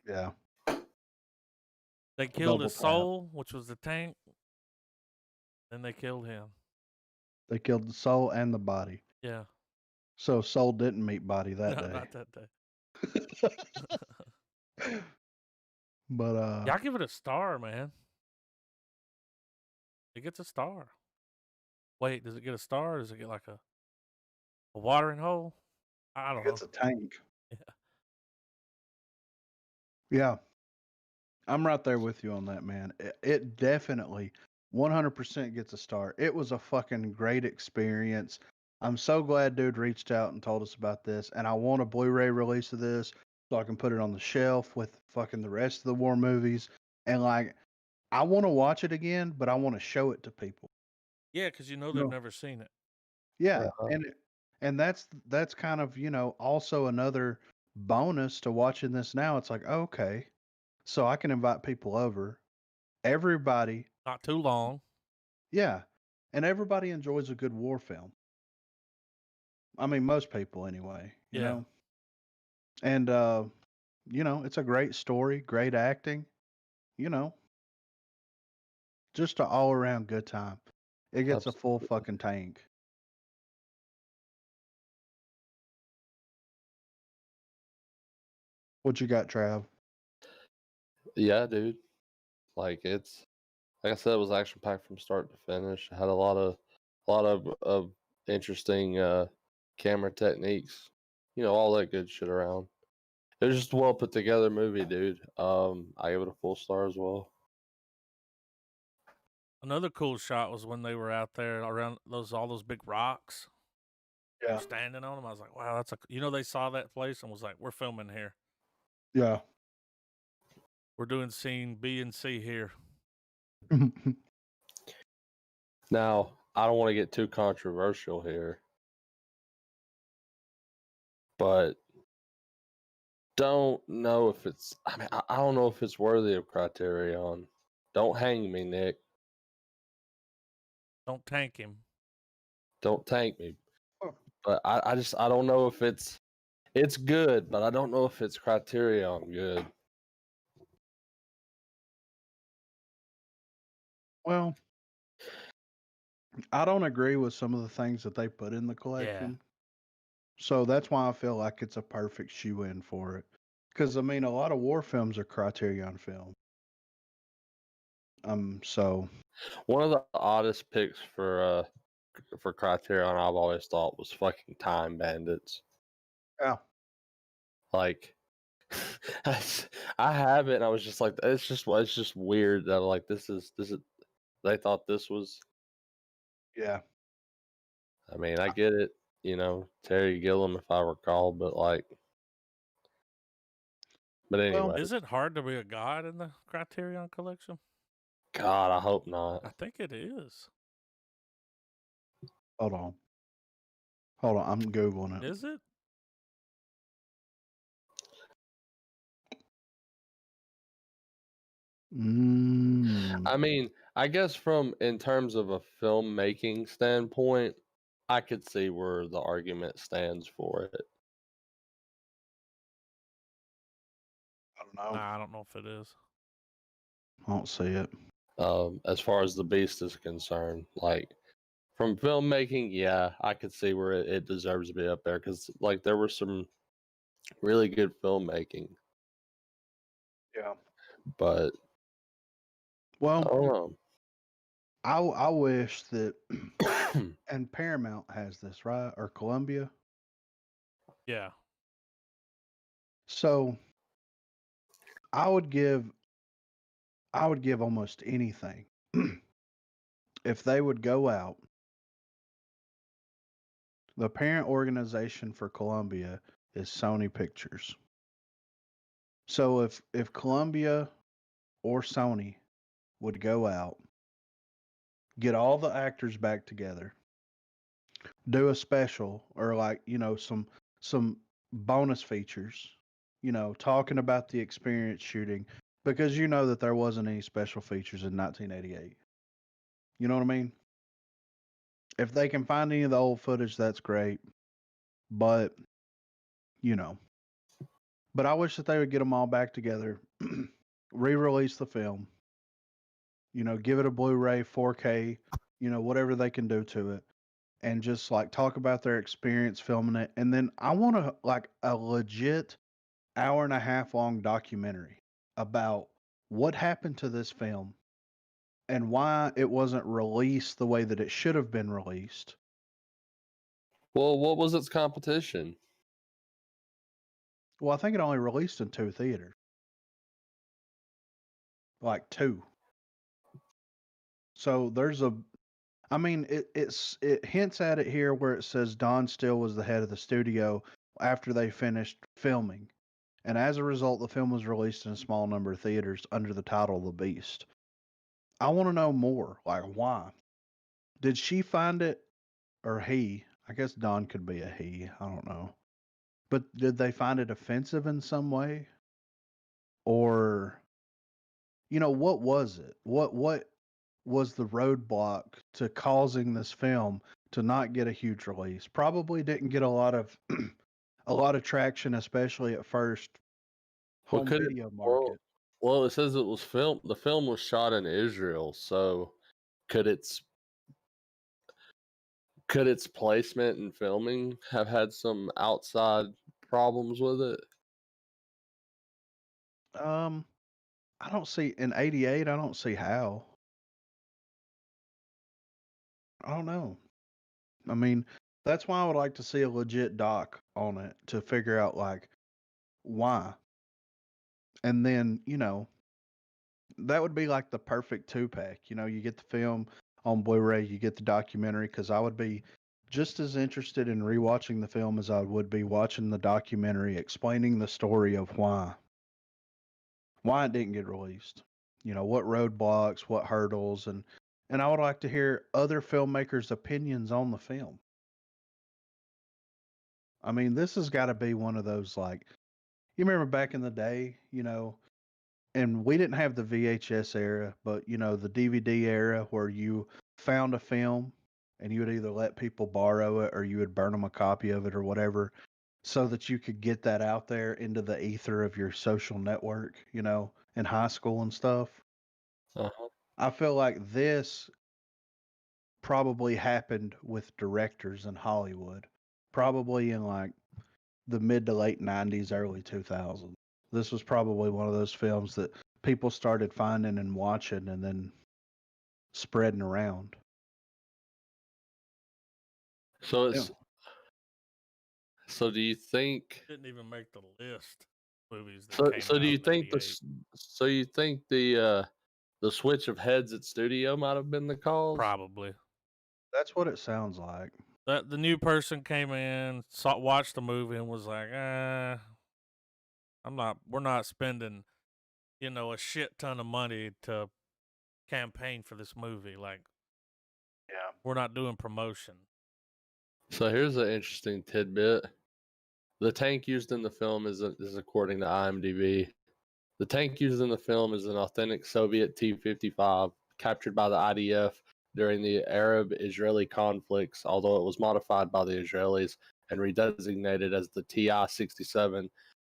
Yeah. They killed Double his tap. soul, which was the tank. Then they killed him. They killed the soul and the body. Yeah. So soul didn't meet body that No, day. not that day. But Y'all give it a star, man. It gets a star. Wait, does it get a star or does it get like a watering hole? I don't know. it's a tank. Yeah. Yeah. I'm right there with you on that, man. It definitely 100% gets a star. It was a fucking great experience. I'm so glad dude reached out and told us about this. And I want a Blu-ray release of this so I can put it on the shelf with fucking the rest of the war movies. And like, I want to watch it again, but I want to show it to people. Yeah, because they've never seen it. Yeah, and that's kind of, also another bonus to watching this now. It's like, okay, so I can invite people over. Everybody, Not too long. yeah, and everybody enjoys a good war film. I mean, most people anyway, you Yeah. know. And it's a great story, great acting, just an all-around good time. It gets a full fucking tank. What you got, Trav? Yeah, dude. Like I said, it was action packed from start to finish. It had a lot of interesting camera techniques. All that good shit around. It was just a well put together movie, dude. I give it a full star as well. Another cool shot was when they were out there around all those big rocks. Yeah. Standing on them. I was like, wow, they saw that place and was like, we're filming here. Yeah. We're doing scene B and C here. Now, I don't want to get too controversial here, but don't know if it's. I don't know if it's worthy of Criterion. Don't hang me, Nick. Don't tank him. Don't tank me. But I don't know if it's good, but I don't know if it's Criterion good. Well, I don't agree with some of the things that they put in the collection. So that's why I feel like it's a perfect shoe-in for it. Because, I mean, a lot of war films are Criterion film. So one of the oddest picks for Criterion I've always thought was fucking Time Bandits. Yeah. Like, I have it, and I was just like, it's just weird that like this is. They thought this was. Yeah. I mean, I get it, Terry Gilliam, if I recall, but like. But anyway, Well, is it hard to be a god in the Criterion collection? God, I hope not. I think it is. Hold on, I'm Googling it. Is it? I mean, I guess in terms of a filmmaking standpoint, I could see where the argument stands for it. know. Nah, I don't know if it is. I don't see it. As far as the Beast is concerned, like from filmmaking, yeah, I could see where it deserves to be up there because like there were some really good filmmaking, Yeah. but I Well, don't know. I wish that, and Paramount has this, right? Or Columbia. Yeah. So I would give almost anything if they would go out. The parent organization for Columbia is Sony Pictures. So if Columbia or Sony would go out, get all the actors back together, do a special or like, some bonus features, talking about the experience shooting because you know that there wasn't any special features in 1988. You know what I mean? If they can find any of the old footage, that's great. But, you know, but I wish that they would get them all back together, re-release the film, give it a Blu-ray, 4K, whatever they can do to it, and just like talk about their experience filming it. And then I want to like a legit hour and a half long documentary about what happened to this film and why it wasn't released the way that it should have been released. Well, what was its competition? Well, I think it only released in 2 theaters. Like 2. So it hints at it here where it says Don Still was the head of the studio after they finished filming. And as a result, the film was released in a small number of theaters under the title The Beast. I want to know more. Like, why? Did she find it, or he? I guess Don could be a he. I don't know. But did they find it offensive in some way? Or, what was it? What was the roadblock to causing this film to not get a huge release? Probably didn't get a lot of a lot of traction, especially at first Well, home could it? video market. Well, it says it was filmed. The film was shot in Israel, so could its placement and filming have had some outside problems with it? I don't see in '88. I don't see how. I don't know. I mean, that's why I would like to see a legit doc on it to figure out like why. And then, that would be like the perfect 2-pack. You get the film on Blu-ray, you get the documentary because I would be just as interested in rewatching the film as I would be watching the documentary explaining the story of why it didn't get released. What roadblocks, what hurdles, and I would like to hear other filmmakers' opinions on the film. I mean, this has got to be one of those like you remember back in the day, and we didn't have the VHS era, but the DVD era where you found a film and you would either let people borrow it or you would burn them a copy of it or whatever so that you could get that out there into the ether of your social network, in high school and stuff. Uh-huh. I feel like this probably happened with directors in Hollywood, probably in like the mid to late 90s, early 2000s. This was probably one of those films that people started finding and watching and then spreading around. So Yeah. it's so do you think Didn't even make the list. Movies that so came so out do you in think '88. the switch of heads at studio might have been the cause? Probably. That's what it sounds like. That the new person came in, watched the movie, and was like, we're not spending, a shit ton of money to campaign for this movie. Like, Yeah. we're not doing promotion. So here's an interesting tidbit. The tank used in the film is according to IMDb. The tank used in the film is an authentic Soviet T-55 captured by the IDF during the Arab-Israeli conflicts, although it was modified by the Israelis and redesignated as the TI-67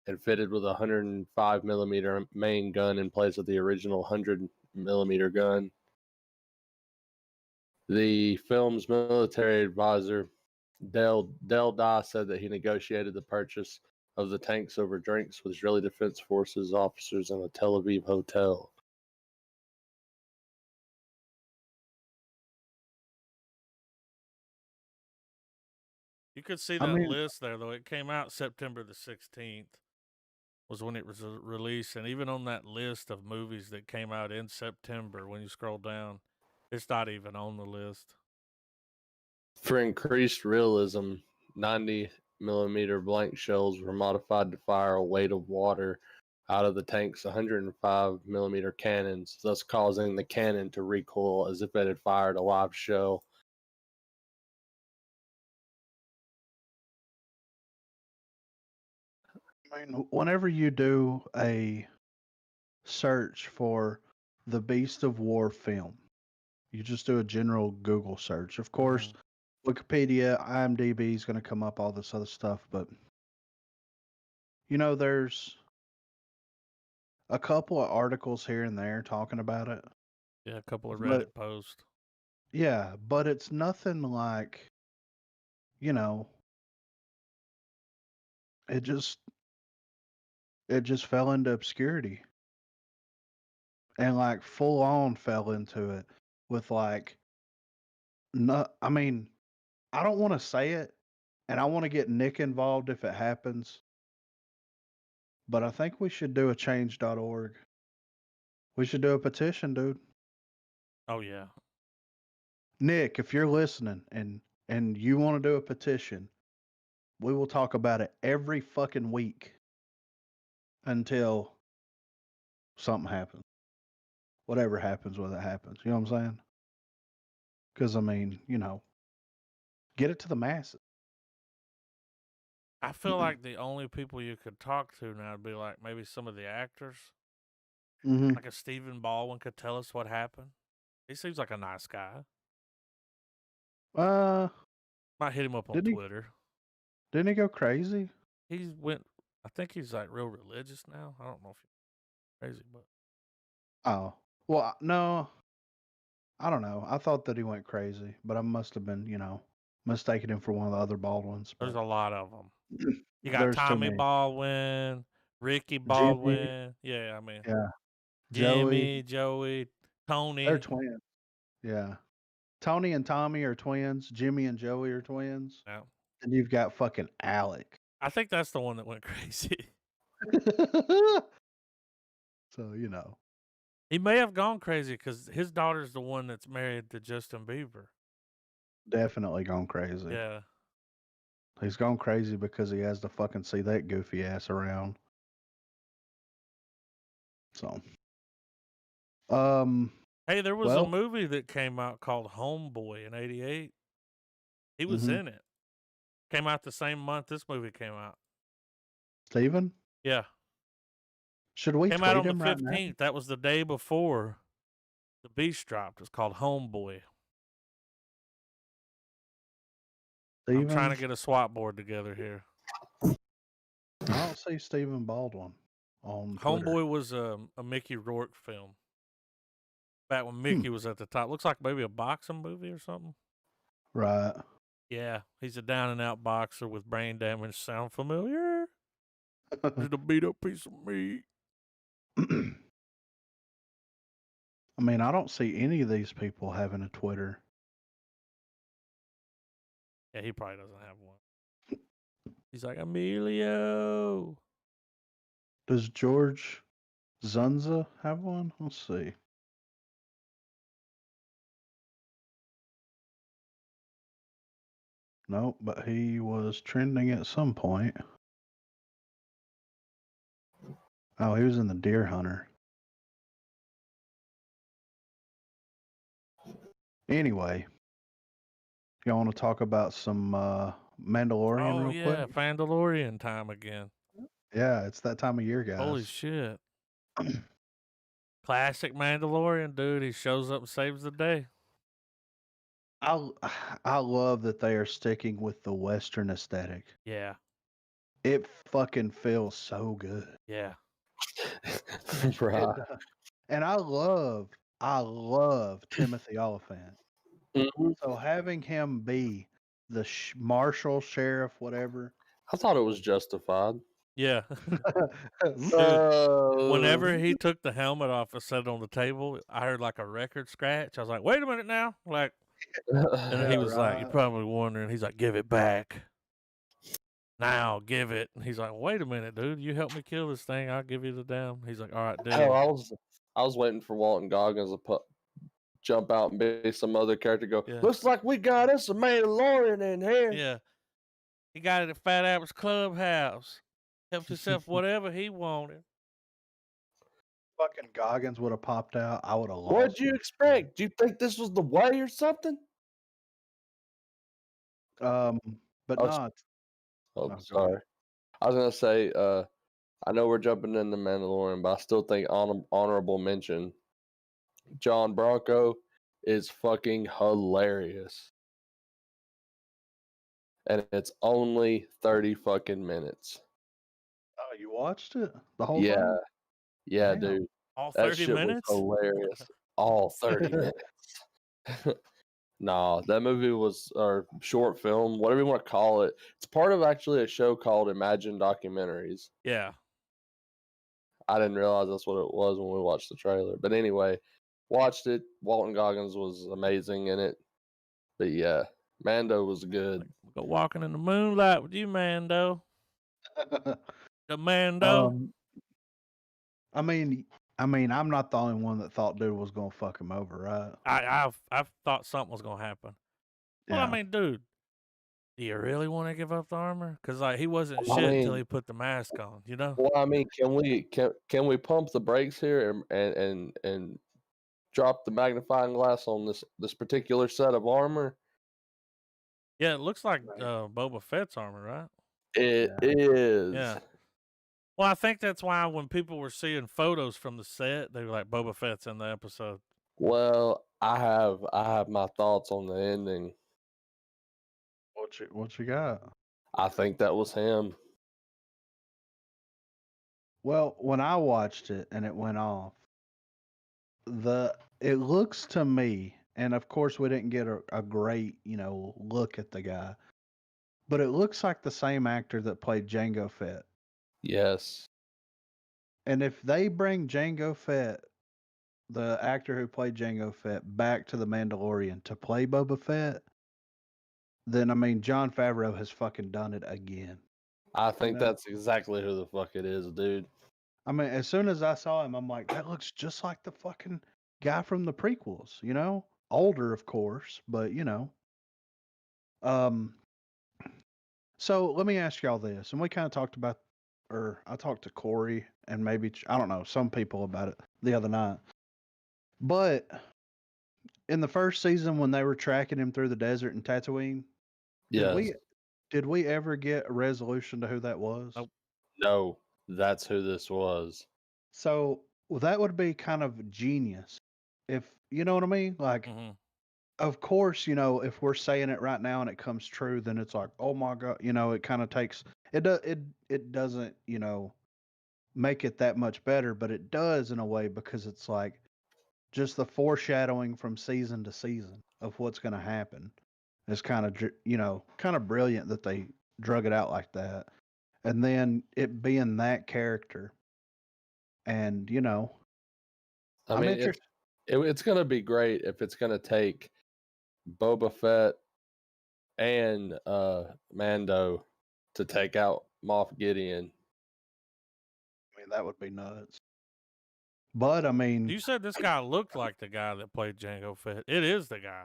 and fitted with a 105 millimeter main gun in place of the original 100 millimeter gun. The film's military advisor, Del Dye, said that he negotiated the purchase of the tanks over drinks with Israeli Defense Forces officers in a Tel Aviv hotel. You could see that list there, though. It came out September the 16th was when it was released. And even on that list of movies that came out in September, when you scroll down, it's not even on the list. For increased realism, 90 millimeter blank shells were modified to fire a weight of water out of the tank's 105 millimeter cannons, thus causing the cannon to recoil as if it had fired a live shell. I mean, whenever you do a search for the Beast of War film, you just do a general Google search. Of course, Wikipedia, IMDb is going to come up, all this other stuff, but there's a couple of articles here and there talking about it. Yeah, a couple of Reddit posts. Yeah, but it's nothing like, it just fell into obscurity. And like full on fell into it with like, no, I mean, I don't want to say it, and I want to get Nick involved if it happens. But I think we should do a change.org. We should do a petition, dude. Oh yeah. Nick, if you're listening and you want to do a petition, we will talk about it every fucking week until something happens. Whatever happens, whether it happens. You know what I'm saying? Because, I mean, get it to the masses. I feel like the only people you could talk to now would be like maybe some of the actors. Like if Stephen Baldwin could tell us what happened. He seems like a nice guy. Might hit him up on Twitter. Didn't he go crazy? I think he's like real religious now. I don't know if he's crazy, but. Oh, well, no, I don't know. I thought that he went crazy, but I must have been, mistaken him for one of the other Baldwins. There's a lot of them. You got Tommy Baldwin, Ricky Jimmy. Baldwin. Yeah, I mean. Yeah. Jimmy, Joey, Tony. They're twins. Yeah. Tony and Tommy are twins. Jimmy and Joey are twins. Yeah. And you've got fucking Alec. I think that's the one that went crazy. So, He may have gone crazy because his daughter's the one that's married to Justin Bieber. Definitely gone crazy. Yeah. He's gone crazy because he has to fucking see that goofy ass around. So. Hey, there was a movie that came out called Homeboy in '88. He was in it. Came out the same month this movie came out. Steven? Yeah. Should we came out on the 15th? Right, that was the day before the Beast dropped. It's called Homeboy. I'm trying to get a swap board together here. I don't see Stephen Baldwin on Twitter. Homeboy was a Mickey Rourke film. Back when Mickey was at the top. Looks like maybe a boxing movie or something. Right. Yeah, he's a down and out boxer with brain damage. Sound familiar? Just a beat up piece of meat. I mean, I don't see any of these people having a Twitter. Yeah, he probably doesn't have one. He's like, Emilio. Does George Dzundza have one? Let's see. Nope, but he was trending at some point. Oh, he was in the Deer Hunter. Anyway, y'all want to talk about some Mandalorian real quick? Oh, yeah, Mandalorian time again. Yeah, it's that time of year, guys. Holy shit. Classic Mandalorian, dude. He shows up and saves the day. I love that they are sticking with the Western aesthetic. Yeah. it fucking feels so good. Yeah. Right. And I love Timothy Oliphant. Mhm. So having him be the marshal, sheriff, whatever. I thought it was justified. Yeah. No. Whenever he took the helmet off and set it on the table, I heard like a record scratch. I was like, wait a minute now. Like, and he was like, you're probably wondering. He's like, give it back. Now, give it. And he's like, wait a minute, dude. You help me kill this thing. I'll give you the damn. He's like, all right, deal. Hell, I was waiting for Walton Goggins to jump out and be some other character. Go, looks like we got us a Mandalorian in here. Yeah. He got it at Fat Apple's Clubhouse. Helped himself whatever he wanted. Fucking Goggins would have popped out. I would have lost. What'd you expect? Do you think this was the way or something? But not. Oh, sorry. I was gonna say, I know we're jumping into Mandalorian, but I still think honorable mention. John Bronco is fucking hilarious, and it's only 30 fucking minutes. Oh, you watched it the whole Yeah, time? yeah, Damn. dude. All That 30 shit minutes? was hilarious. All 30 minutes. Nah, that movie was, or short film, whatever you want to call it. It's part of actually a show called Imagine Documentaries. Yeah. I didn't realize that's what it was when we watched the trailer. But anyway, watched it. Walton Goggins was amazing in it. But yeah, Mando was good. Go walking in the moonlight with you, Mando. The Mando. I mean, I'm not the only one that thought dude was gonna fuck him over, right? I've thought something was gonna happen. Well, I mean, dude, do you really want to give up the armor? Because like he wasn't shit until he put the mask on, you know. Well, I mean, can we pump the brakes here and drop the magnifying glass on this particular set of armor? Yeah, it looks like Boba Fett's armor, right? It is. Yeah. Well, I think that's why when people were seeing photos from the set, they were like, Boba Fett's in the episode. Well, I have my thoughts on the ending. What you got? I think that was him. Well, when I watched it and it went off, it looks to me, and of course we didn't get a great, look at the guy, but it looks like the same actor that played Jango Fett. Yes. And if they bring Jango Fett, the actor who played Jango Fett, back to the Mandalorian to play Boba Fett, then I mean Jon Favreau has fucking done it again. I think that's exactly who the fuck it is, dude. I mean, as soon as I saw him, I'm like, that looks just like the fucking guy from the prequels, older, of course, but So let me ask y'all this, and we kind of talked about, or I talked to Corey and maybe I don't know some people about it the other night, but in the first season when they were tracking him through the desert in Tatooine, did we ever get a resolution to who that was? No, that's who this was. So that would be kind of genius, if you know what I mean. Like, of course, if we're saying it right now and it comes true, then it's like, oh my god, it kind of takes it. It doesn't, make it that much better, but it does in a way because it's like just the foreshadowing from season to season of what's going to happen is kind of brilliant that they drug it out like that, and then it being that character, and I mean, it's going to be great if it's going to take Boba Fett and Mando to take out Moff Gideon. I mean, that would be nuts. But I mean, you said this guy looked like the guy that played Jango Fett. It is the guy.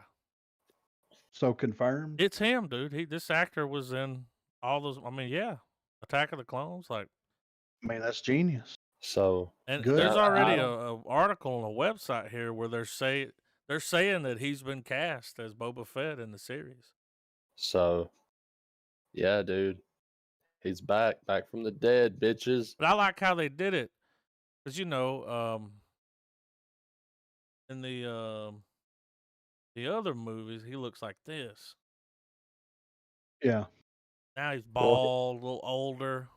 So confirmed? It's him, dude. This actor was in all those. I mean, yeah, Attack of the Clones. Like, I mean, that's genius. So and there's already a article on a website here where they're saying that he's been cast as Boba Fett in the series. So, yeah, dude, he's back from the dead, bitches. But I like how they did it, because in the other movies he looks like this. Yeah. Now he's bald, a little older.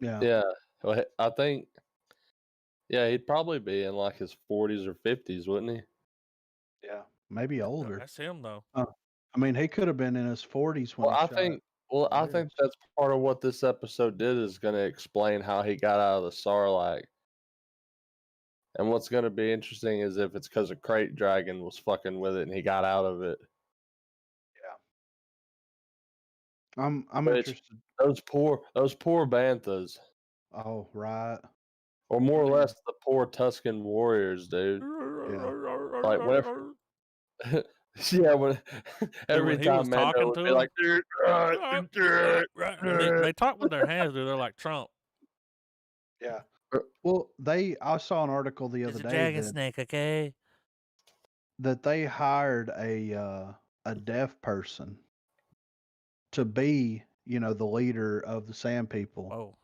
Yeah. Yeah. Well, I think. Yeah, he'd probably be in like his 40s or 50s, wouldn't he? Yeah. Maybe older. That's him though. I mean, he could have been in his 40s when Well, he I shot. think. Well, I think Liz. that's part of what this episode did is going to explain how he got out of the Sarlacc. And what's going to be interesting is if it's because a crate dragon was fucking with it and he got out of it. I'm Which- interested. Those poor banthas, Oh, right. or more or mean- less the poor Tuscan warriors, dude. Like whenever, yeah, when every when he was time Mando talking would to be him, like, dude, right. And they talk with their hands, dude. They're like Trump. Yeah. Well, I saw an article the other day snake, okay? that they hired a deaf person to be, the leader of the Sand People Oh,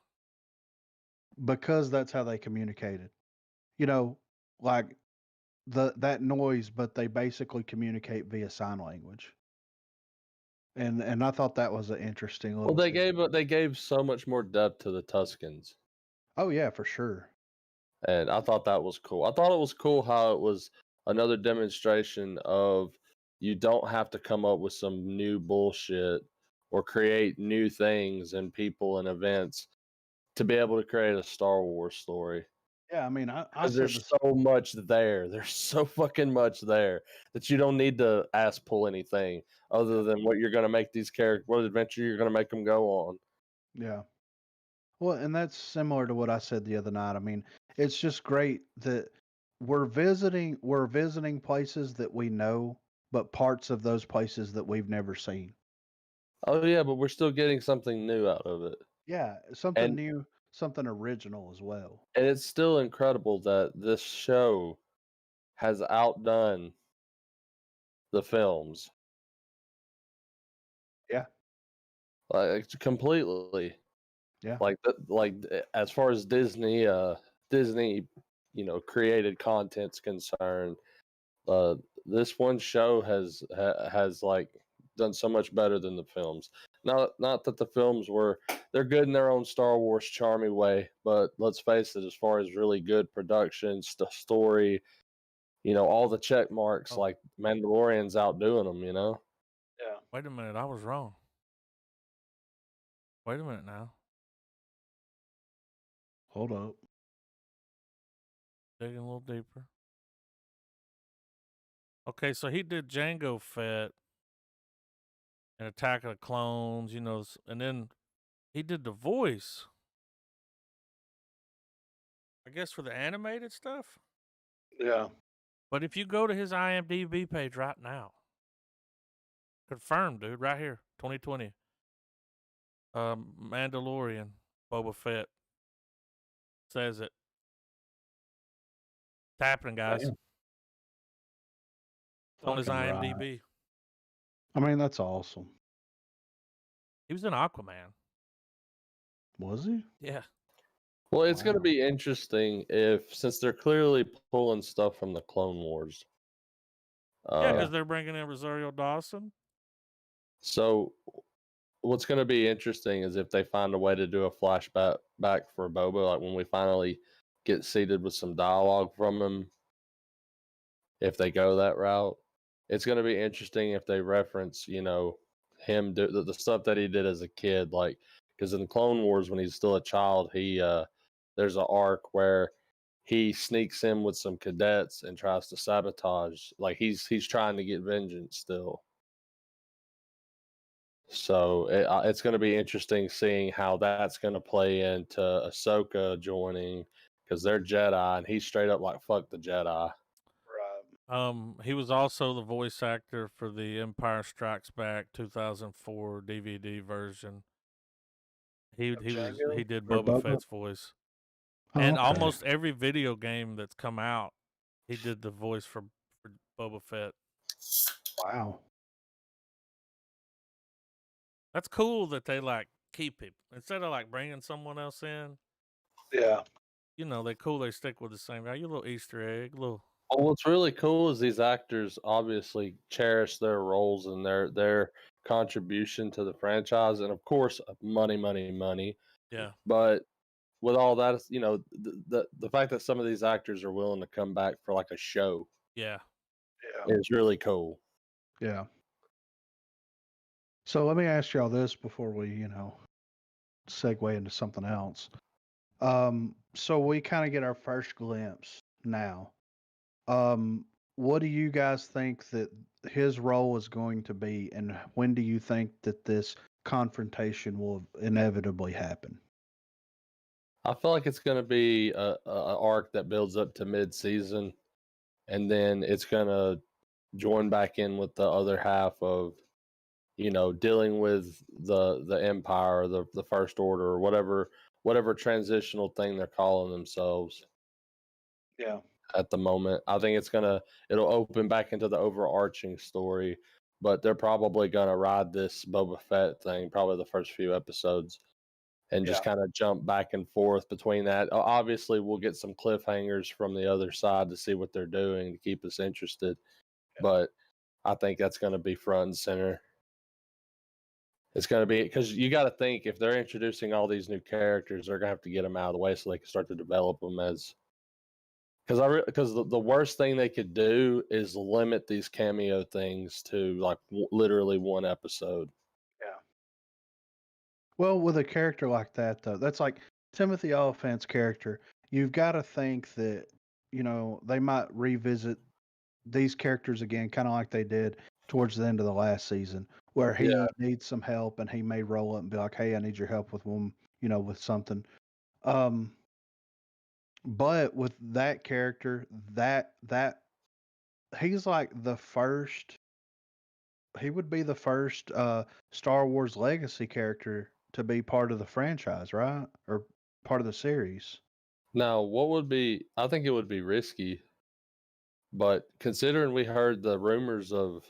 because that's how they communicated. Like that noise, but they basically communicate via sign language. And I thought that was an interesting well, little they gave so much more depth to the Tuscans, Oh yeah, for sure. and I thought that was cool. I thought it was cool how it was another demonstration of you don't have to come up with some new bullshit or create new things and people and events to be able to create a Star Wars story. Yeah, I mean, I Because said there's so much there. There's so fucking much there that you don't need to ass pull anything other than what you're going to make these characters, what adventure you're going to make them go on. Yeah. Well, and that's similar to what I said the other night. I mean, it's just great that we're visiting places that we know, but parts of those places that we've never seen. Oh, yeah, but we're still getting something new out of it. Yeah, something And- new, something original as well. And it's still incredible that this show has outdone the films. Yeah. Like completely. Yeah. Like as far as Disney created content's concerned, this one show has like done so much better than the films. Not that the films they're good in their own Star Wars charmy way, but let's face it, as far as really good production, story, all the check marks, Oh. like Mandalorian's outdoing them. Yeah. Wait a minute, I was wrong. Wait a minute now. Hold up. Digging a little deeper. Okay, so he did Jango Fett and Attack of the Clones, and then he did the voice. I guess for the animated stuff. Yeah. But if you go to his IMDb page right now, confirmed, dude, right here, 2020. Mandalorian, Boba Fett says it. It's happening, guys. Damn. It's on his Fucking right. IMDb. I mean, that's awesome. He was in Aquaman. Was he? Yeah. Well, it's going to Wow. be interesting since they're clearly pulling stuff from the Clone Wars. Yeah, because they're bringing in Rosario Dawson. So, what's going to be interesting is if they find a way to do a flashback for Boba, like when we finally get seated with some dialogue from him. If they go that route, it's going to be interesting if they reference, him do the stuff that he did as a kid, like because in the Clone Wars when he's still a child, there's an arc where he sneaks in with some cadets and tries to sabotage. Like he's trying to get vengeance still. So it's going to be interesting seeing how that's going to play into Ahsoka joining because they're Jedi and he's straight up like fuck the Jedi. Right. He was also the voice actor for the Empire Strikes Back 2004 DVD version. He Django? did For Boba Boba? Fett's voice. Oh, And okay. almost every video game that's come out, he did the voice for Boba Fett. Wow. That's cool that they like keep him instead of like bringing someone else in. Yeah. They cool. They stick with the same guy. You little Easter egg, little Well, what's really cool is these actors obviously cherish their roles and their contribution to the franchise, and of course, money, money, money. Yeah. But with all that, you know, the fact that some of these actors are willing to come back for like a show Yeah. is really cool. Yeah. So let me ask y'all this before we, segue into something else. So we kind of get our first glimpse now. What do you guys think that his role is going to be, and when do you think that this confrontation will inevitably happen? I feel like it's going to be a arc that builds up to mid-season, and then it's going to join back in with the other half of, dealing with the Empire, the First Order, or whatever transitional thing they're calling themselves. Yeah. At the moment, I think it'll open back into the overarching story, but they're probably gonna ride this Boba Fett thing, probably the first few episodes, and just kind of jump back and forth between that. Obviously, we'll get some cliffhangers from the other side to see what they're doing to keep us interested, but I think that's going to be front and center. It's going to be because you got to think if they're introducing all these new characters, they're going to have to get them out of the way so they can start to develop them as. Because the worst thing they could do is limit these cameo things to like literally one episode. Yeah. Well, with a character like that, though, that's like Timothy Oliphant's character. You've got to think that, they might revisit these characters again, kind of like they did towards the end of the last season, where he needs some help and he may roll up and be like, "Hey, I need your help with one, with something." But with that character, that he's like the first. He would be the first Star Wars Legacy character to be part of the franchise, right? Or part of the series. Now, I think it would be risky, but considering we heard the rumors of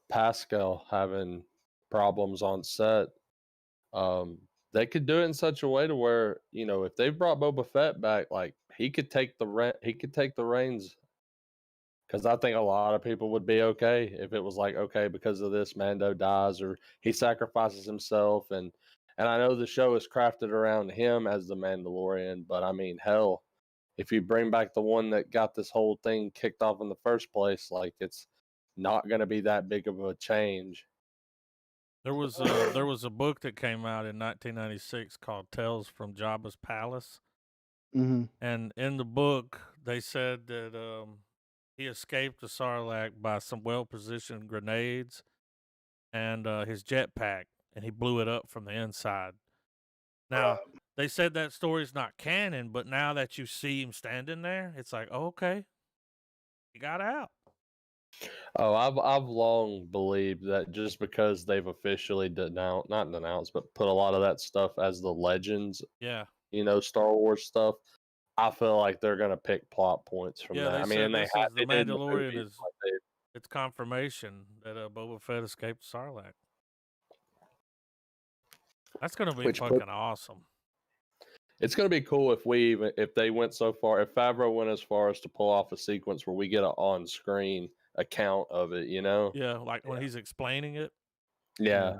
Pascal having problems on set, they could do it in such a way to where if they brought Boba Fett back, like he could take the reins. Because I think a lot of people would be okay if it was like, okay, because of this, Mando dies or he sacrifices himself, and I know the show is crafted around him as the Mandalorian, but I mean, hell, if you bring back the one that got this whole thing kicked off in the first place, like it's not going to be that big of a change. There was a book that came out in 1996 called Tales from Jabba's Palace, and in the book they said that he escaped the Sarlacc by some well-positioned grenades and his jetpack, and he blew it up from the inside. Now, they said that story's not canon, but now that you see him standing there, it's like, oh, okay, he got out. Oh, I've long believed that just because they've officially not denounced, but put a lot of that stuff as the legends, Star Wars stuff, I feel like they're gonna pick plot points from that. They I mean, said they the did in the Mandalorian movies, it's confirmation that Boba Fett escaped Sarlacc. That's gonna be fucking awesome. It's gonna be cool if they went so far, if Favreau went as far as to pull off a sequence where we get an on-screen account of it, Yeah, like when he's explaining it. Yeah.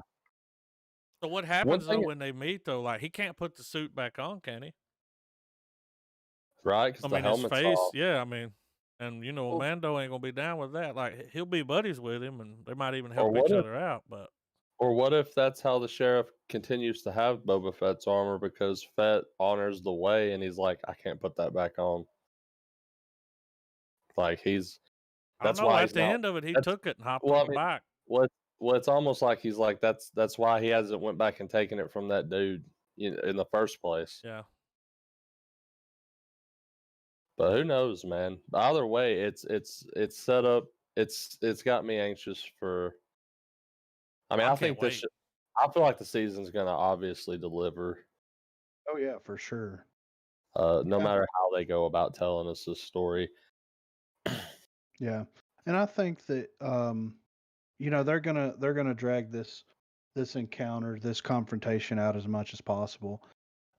So what happens though when they meet though? Like he can't put the suit back on, can he? Right, because the helmet's his face, off. yeah. I mean, and Mando ain't gonna be down with that. Like he'll be buddies with him, and they might even help each other out. But or what if that's how the sheriff continues to have Boba Fett's armor because Fett honors the way, and he's like, I can't put that back on. Like that's why at the end of it he took it and hopped on the back. Well, it's almost like he's like that's why he hasn't went back and taken it from that dude in the first place. Yeah. But who knows, man? Either way, it's set up. It's got me anxious for. I mean, I think this. I feel like the season's gonna obviously deliver. Oh yeah, for sure. No matter how they go about telling us this story. Yeah, and I think that they're gonna drag this encounter, this confrontation out as much as possible.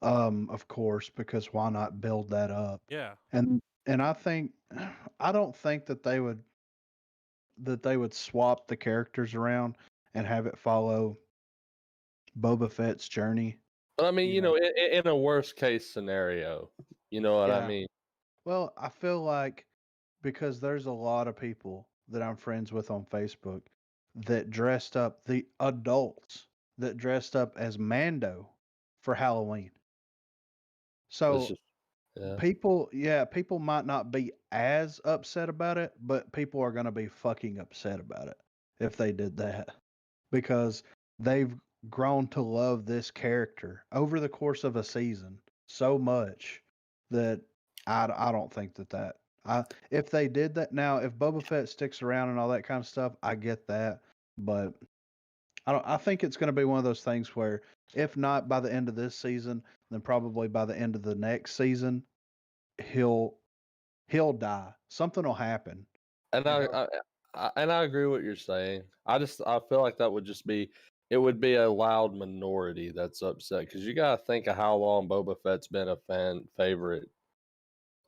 Of course, because why not build that up? Yeah. And And I don't think that they would swap the characters around and have it follow Boba Fett's journey. But I mean, You know? in a worst case scenario, you know what I Yeah. mean? Well, I feel like because there's a lot of people that I'm friends with on Facebook that dressed up, the adults that dressed up as Mando for Halloween. It's So just, yeah. people might not be as upset about it, but people are going to be fucking upset about it if they did that because they've grown to love this character over the course of a season so much that I don't think that if they did that now, if Boba Fett sticks around and all that kind of stuff, I get that, but I think it's going to be one of those things where if not by the end of this season, then probably by the end of the next season, he'll die. Something will happen. And I agree with what you're saying. I feel like that would just be it would be a loud minority that's upset because you got to think of how long Boba Fett's been a fan favorite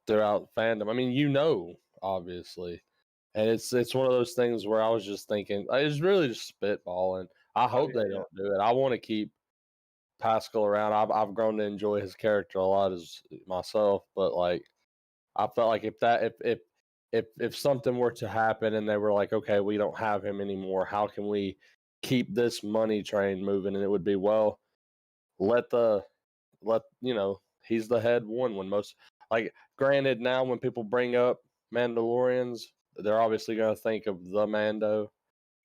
throughout fandom. I mean, obviously, and it's one of those things where I was just thinking, it's really just spitballing. I hope they don't do it. I want to keep Pascal around. I've grown to enjoy his character a lot as myself, but like I felt like if something were to happen and they were like, okay, we don't have him anymore, how can we keep this money train moving? And it would be, well, let he's the head one when most like granted now when people bring up Mandalorians, they're obviously going to think of the Mando.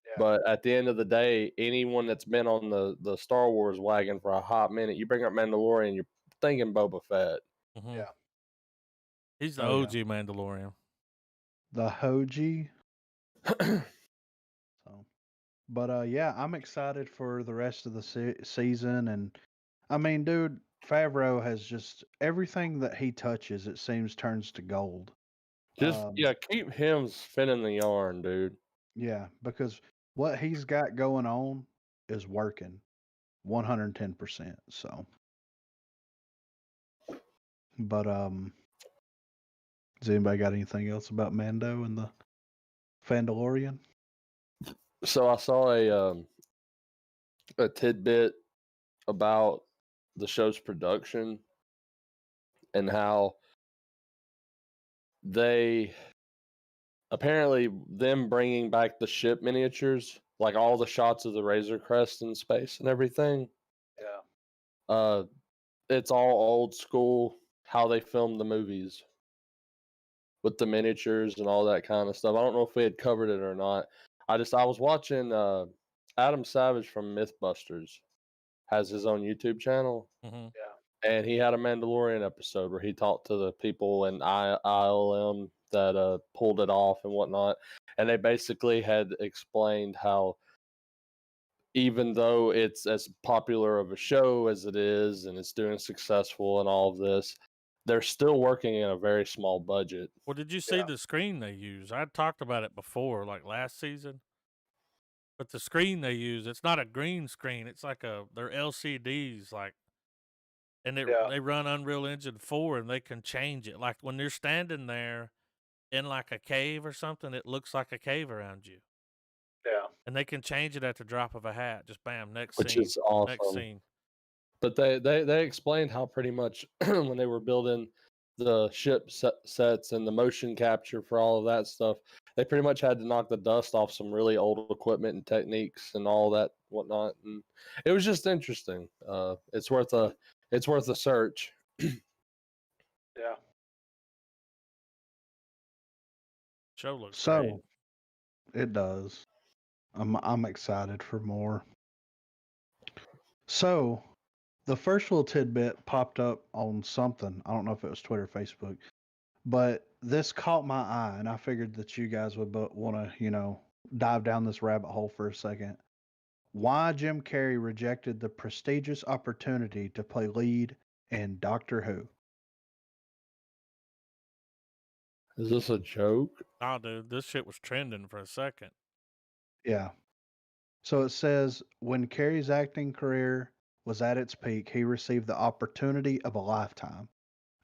Yeah. But at the end of the day, anyone that's been on the Star Wars wagon for a hot minute, you bring up Mandalorian, you're thinking Boba Fett. Mm-hmm. Yeah. He's the OG Mandalorian. The Hoji. But yeah, I'm excited for the rest of the season, and I mean, dude, Favreau has just everything that he touches, it seems, turns to gold. Just keep him spinning the yarn, dude. Yeah, because what he's got going on is working 110%. So, but has anybody got anything else about Mando and the Fandalorian? So I saw a tidbit about the show's production and how they apparently them bringing back the ship miniatures, like all the shots of the Razor Crest in space and everything. Yeah. It's all old school how they filmed the movies with the miniatures and all that kind of stuff. I don't know if we had covered it or not. I was watching Adam Savage from Mythbusters has his own YouTube channel. Mm-hmm. Yeah. And he had a Mandalorian episode where he talked to the people in ILM that pulled it off and whatnot. And they basically had explained how even though it's as popular of a show as it is and it's doing successful and all of this, they're still working in a very small budget. Well, did you see the screen they use? I talked about it before, like last season. But the screen they use, it's not a green screen. It's like they're LCDs, like, and they run Unreal Engine 4, and they can change it. Like when you're standing there in like a cave or something, it looks like a cave around you. Yeah. And they can change it at the drop of a hat. Just bam, next Which scene. is awesome. Next scene. But they explained how pretty much when they were building the ship sets and the motion capture for all of that stuff, they pretty much had to knock the dust off some really old equipment and techniques and all that whatnot. And it was just interesting. It's worth a search. Yeah. Show looks So great. It does. I'm excited for more. So the first little tidbit popped up on something. I don't know if it was Twitter or Facebook, but this caught my eye, and I figured that you guys would want to, dive down this rabbit hole for a second. Why Jim Carrey rejected the prestigious opportunity to play lead in Doctor Who? Is this a joke? Nah, dude, this shit was trending for a second. Yeah. So it says, when Carrey's acting career was at its peak, he received the opportunity of a lifetime.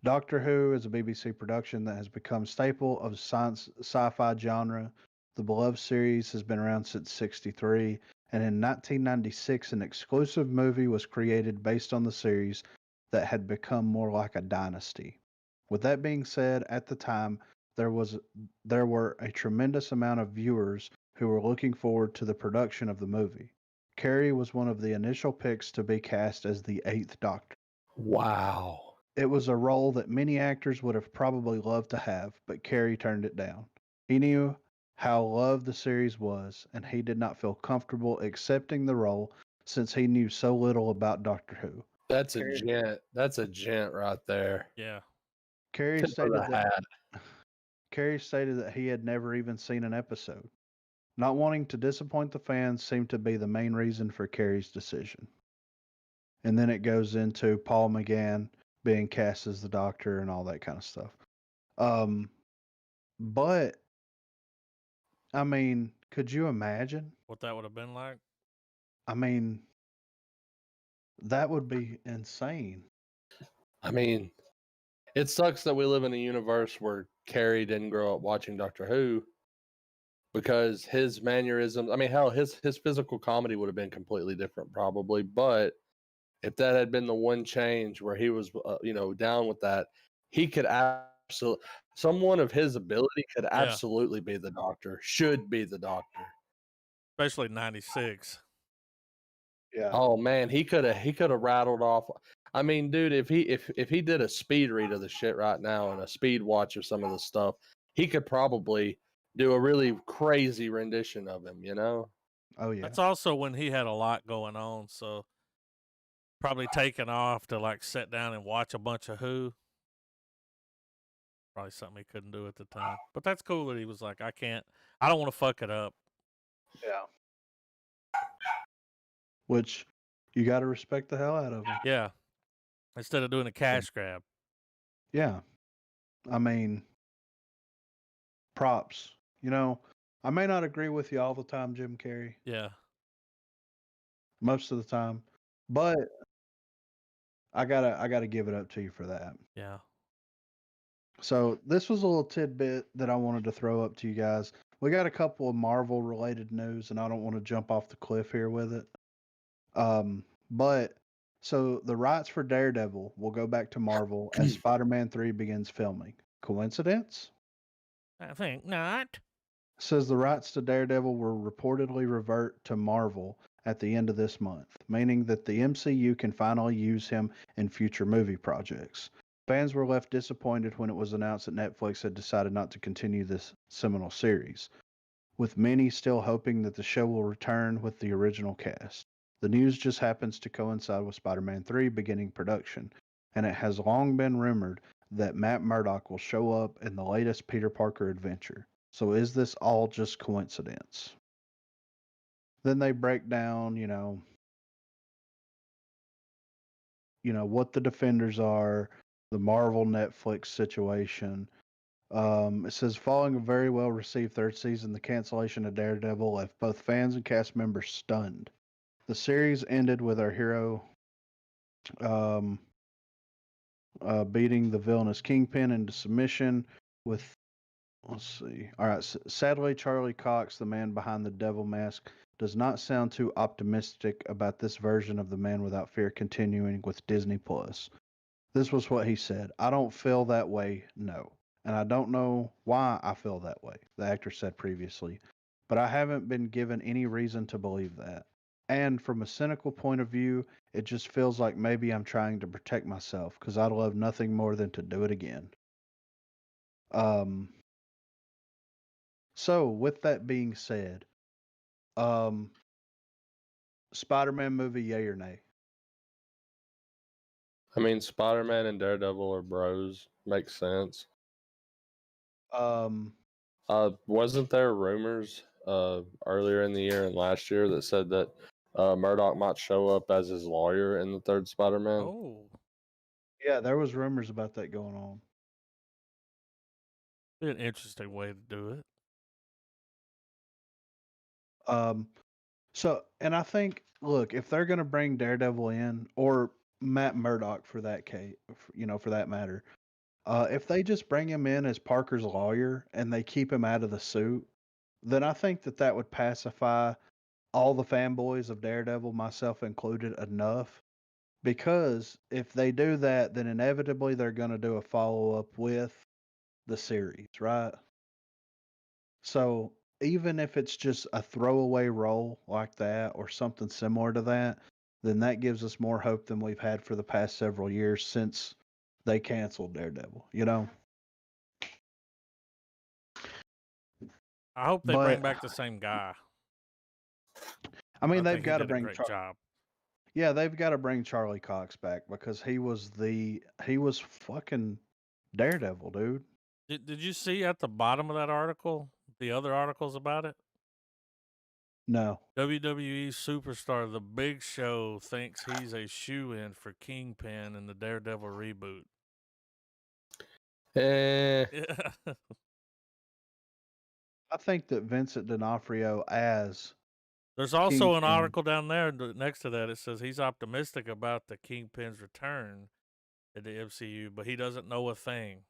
Doctor Who is a BBC production that has become a staple of science sci-fi genre. The beloved series has been around since '63, and in 1996 an exclusive movie was created based on the series that had become more like a dynasty. With that being said, at the time there were a tremendous amount of viewers who were looking forward to the production of the movie. Carey was one of the initial picks to be cast as the Eighth Doctor. Wow. It was a role that many actors would have probably loved to have, but Carey turned it down. He knew how loved the series was, and he did not feel comfortable accepting the role since he knew so little about Doctor Who. That's a gent. That's a gent right there. Yeah. Carey Tip of stated the hat. that he had never even seen an episode. Not wanting to disappoint the fans seemed to be the main reason for Carey's decision. And then it goes into Paul McGann being cast as the Doctor and all that kind of stuff. But I mean, could you imagine? What that would have been like? I mean, that would be insane. I mean, it sucks that we live in a universe where Carey didn't grow up watching Doctor Who because his mannerisms, I mean, hell, his physical comedy would have been completely different probably, but if that had been the one change where he was, down with that, he could absolutely, someone of his ability could absolutely be the Doctor, should be the Doctor. Especially 96. Yeah. Oh man, he could have rattled off. I mean, dude, if he did a speed read of the shit right now and a speed watch of some of the stuff, he could probably do a really crazy rendition of him, you know? Oh yeah. That's also when he had a lot going on, so probably taking off to like sit down and watch a bunch of Who. Probably something he couldn't do at the time. But that's cool that he was like, I don't want to fuck it up. Yeah. Which you got to respect the hell out of him. Yeah. Instead of doing a cash grab. Yeah. I mean, props. You know, I may not agree with you all the time, Jim Carrey. Yeah. Most of the time, but I gotta give it up to you for that. Yeah. So this was a little tidbit that I wanted to throw up to you guys. We got a couple of Marvel related news, and I don't want to jump off the cliff here with it. But so the rights for Daredevil will go back to Marvel as Spider-Man 3 begins filming. Coincidence? I think not. Says the rights to Daredevil will reportedly revert to Marvel at the end of this month, meaning that the MCU can finally use him in future movie projects. Fans were left disappointed when it was announced that Netflix had decided not to continue this seminal series, with many still hoping that the show will return with the original cast. The news just happens to coincide with Spider-Man 3 beginning production, and it has long been rumored that Matt Murdock will show up in the latest Peter Parker adventure. So is this all just coincidence? Then they break down, what the Defenders are, the Marvel Netflix situation. It says, following a very well received third season, the cancellation of Daredevil left both fans and cast members stunned. The series ended with our hero beating the villainous Kingpin into submission with, let's see. All right, sadly, Charlie Cox, the man behind the devil mask, does not sound too optimistic about this version of The Man Without Fear continuing with Disney Plus. This was what he said. I don't feel that way, no. And I don't know why I feel that way, the actor said previously. But I haven't been given any reason to believe that. And from a cynical point of view, it just feels like maybe I'm trying to protect myself because I'd love nothing more than to do it again. So with that being said, Spider-Man movie, yay or nay? I mean, Spider-Man and Daredevil are bros. Makes sense. Wasn't there rumors earlier in the year and last year that said that Murdock might show up as his lawyer in the third Spider-Man? Oh. Yeah, there was rumors about that going on. Be an interesting way to do it. So, and I think, look, if they're going to bring Daredevil in, or Matt Murdock for that case, for that matter, If they just bring him in as Parker's lawyer and they keep him out of the suit, then I think that would pacify all the fanboys of Daredevil, myself included, enough. Because if they do that, then inevitably they're going to do a follow up with the series, right? So even if it's just a throwaway role like that or something similar to that, then that gives us more hope than we've had for the past several years since they canceled Daredevil, you know? I hope they But bring back the same guy. I mean, I they've think he got to did a bring great job. yeah, they've got to bring Charlie Cox back because he was fucking Daredevil, dude. Did you see at the bottom of that article the other articles about it? No. WWE superstar The Big Show thinks he's a shoe-in for Kingpin in the Daredevil reboot. Eh, Yeah. I think that Vincent D'Onofrio as There's also an Kingpin. article down there next to that. It says he's optimistic about the Kingpin's return in the MCU, but he doesn't know a thing.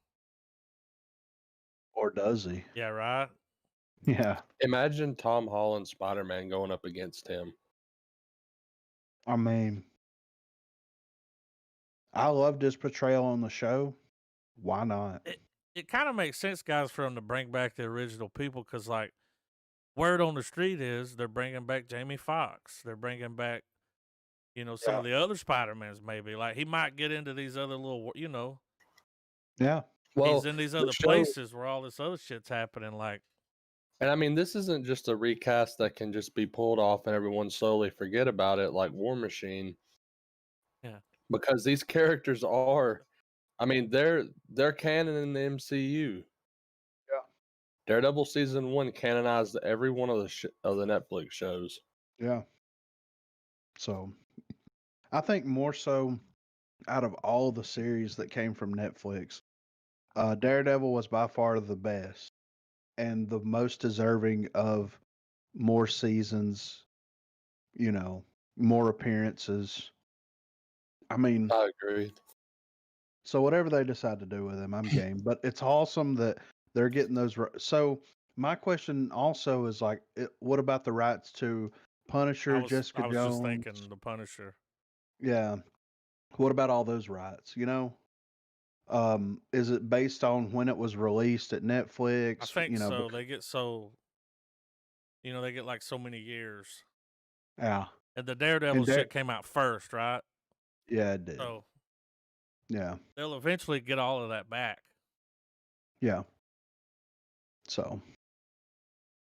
Or does he? Yeah, right? Yeah. imagine Tom Holland Spider-Man going up against him. I mean, I loved his portrayal on the show. Why not? It kind of makes sense, guys, for him to bring back the original people because, like, word on the street is they're bringing back Jamie Foxx. They're bringing back, some of the other Spider-Mans maybe. Like, he might get into these other little, Yeah. Well, he's in these the other show- places where all this other shit's happening. Like, And I mean, this isn't just a recast that can just be pulled off and everyone slowly forget about it like War Machine. Yeah. Because these characters are, I mean, they're canon in the MCU. Yeah. Daredevil season 1 canonized every one of the Netflix shows. Yeah. So, I think more so out of all the series that came from Netflix, Daredevil was by far the best and the most deserving of more seasons, more appearances. I mean, I agree. so whatever they decide to do with him, I'm game. But it's awesome that they're getting those. So my question also is like, what about the rights to Punisher, Jessica I was Jones? just thinking the Punisher. Yeah. What about all those rights? Is it based on when it was released at Netflix? I think so. They get they get like so many years. Yeah. And the Daredevil shit came out first, right? Yeah, it did. So yeah. they'll eventually get all of that back. Yeah. So.